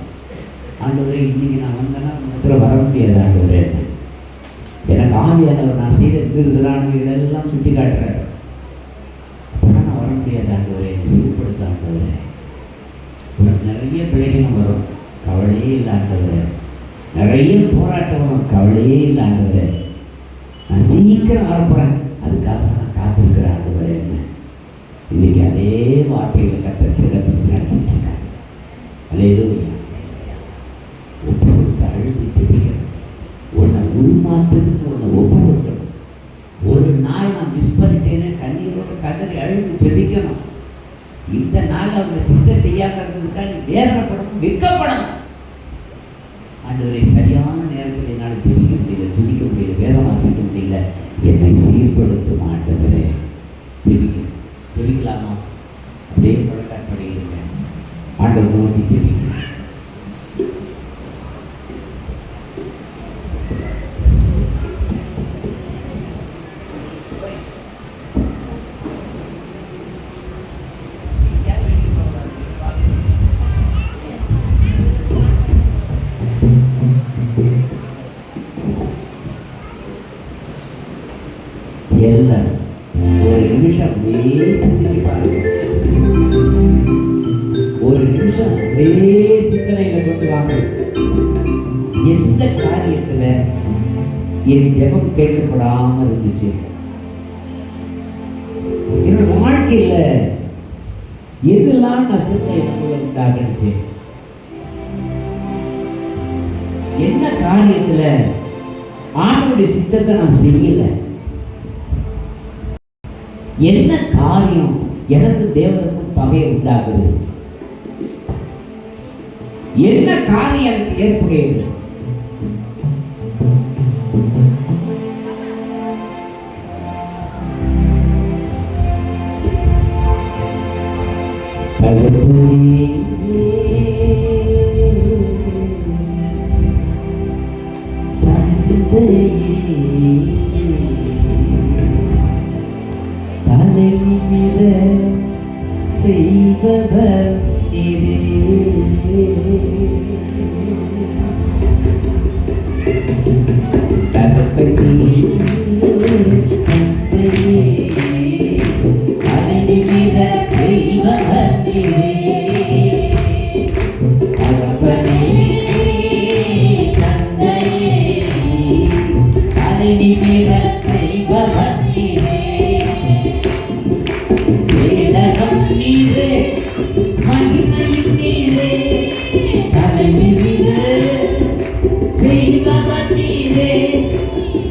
S1: ஆண்டவரே இன்னைக்கு நான் வந்தேன்னா உங்கள் வர முடியாது ஆண்டவரே. எனக்கு ஆவியானவர் நான் செய்த திருதலான இதெல்லாம் சுட்டி காட்டுறாரு. அப்போதான் நான் வர முடியாது ஆண்டவரே, சீர்படுத்த ஆண்டவரே. உனக்கு நிறைய பிள்ளைகளும் வரும், கவலையே இல்லை ஆண்டவரே. நிறைய போராட்டம் வரும், கவலையே இல்லை ஆண்டவரே. நான் சீக்கிரம் வரப்போறேன், அதுக்காக நான் காத்திருக்கிறேன் ஆண்டவரே. என்ன இன்னைக்கு அதே வார்த்தைகளை கத்திருக்கிறேன். அல்லேலூயா. ஒப்பு கொடுத்து அழுத்தி ஜெபிக்கணும். உன்னை உருமாற்றத்துக்கு உன்னை ஒப்பு கொடுக்கணும். ஒரு நாள் நான் மிஸ் பண்ணிட்டேன்னு கண்ணீரோட கதறி அழுத்தி ஜெபிக்கணும். இந்த நாள் அவங்க சித்தம் செய்யாக்கிறதுக்காக நீ வேதனைப்படணும், வெட்கப்படணும். ஆண்டவரை சரியான நேரத்தில் என்னால் ஜெபிக்க முடியல, துதிக்க முடியல, வேதம் வாசிக்க முடியல, என்னை சீர்படுத்தும் ஆண்டவரே. ஜெபிக்கலாமா? அப்படியே பழக்கப்படுகிறீங்க. ஆண்டவர் நோக்கி ஜெபிக்க. ஒரு நிமிஷம் சிந்திச்சு பாருங்க. ஒரு நிமிஷம் சிந்தனையில கொண்டு வாங்க. எந்த காரியத்துல என் ஜெபம் கேட்கப்படாம இருந்துச்சு? என்னோட வாழ்க்கையில எதெல்லாம் நஷ்டத்தை எனக்கு உண்டாகிடுச்சு? என்ன காரியத்துல ஆண்டவருடைய சித்தத்தை நான் செய்யல? என்ன காரியம் எனக்கு தேவனுக்கும் பகை உண்டாகுது? என்ன காரியம் எனக்கு ஏற்புடையது? தலைநிமிர செய்பவர் நீரே. தகப்பனே, தந்தையே, தலைநிமிர செய்பவர் நீரே. தகப்பனே, தந்தையே, தலைநிமிர செய்பவர் நீரே. வேதகம் நீரே, மகிமையும் நீரே, தலைநிமிர செய்பவர் நீரே.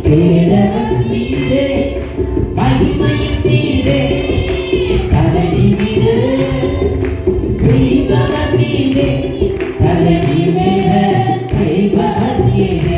S1: வேதகம் நீரே, மகிமையும் நீரே, தலைநிமிர செய்பவர் நீரே. தலைநிமிர செய்பவர் நீரே.